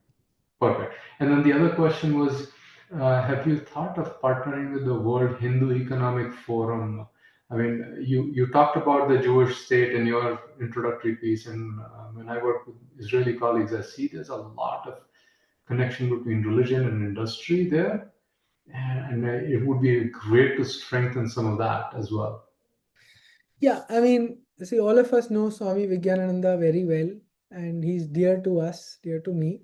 Perfect. And then the other question was, have you thought of partnering with the World Hindu Economic Forum? I mean, you talked about the Jewish state in your introductory piece, and when I work with Israeli colleagues, I see there's a lot of connection between religion and industry there, and it would be great to strengthen some of that as well. Yeah, I mean, see, all of us know Swami Vigyanananda very well, and he's dear to us, dear to me.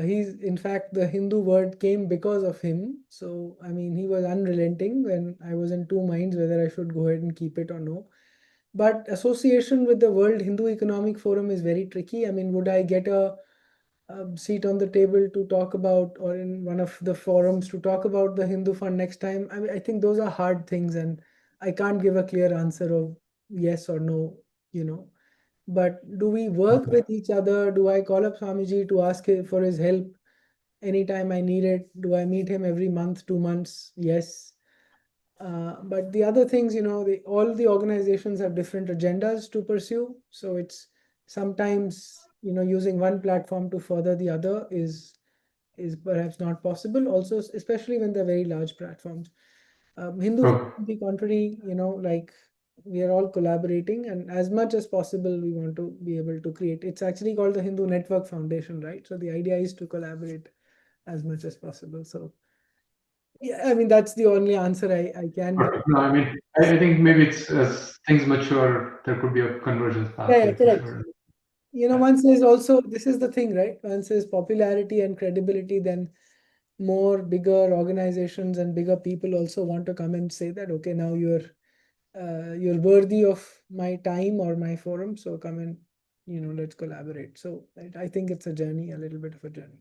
He's, in fact, the Hindu word came because of him. So, I mean, he was unrelenting when I was in two minds whether I should go ahead and keep it or no. But association with the World Hindu Economic Forum is very tricky. I mean, would I get a seat on the table to talk about, or in one of the forums to talk about the Hindu Fund next time? I mean, I think those are hard things, and I can't give a clear answer of yes or no, But do we work with each other? Do I call up Swamiji to ask him for his help anytime I need it? Do I meet him every month, 2 months? Yes. But the other things, all the organizations have different agendas to pursue. So it's sometimes, using one platform to further the other is perhaps not possible. Also, especially when they're very large platforms. Hindu, on the contrary, like we are all collaborating, and as much as possible, we want to be able to create. It's actually called the Hindu Network Foundation, right? So the idea is to collaborate as much as possible. So yeah, I mean, that's the only answer I can give. No, I mean, I think maybe it's as things mature, there could be a convergence pathway Yeah, for correct. sure. One says also, this is the thing, right? One says popularity and credibility, then more bigger organizations and bigger people also want to come and say that, okay, now you're you're worthy of my time or my forum, so come and let's collaborate. So I think it's a journey, a little bit of a journey.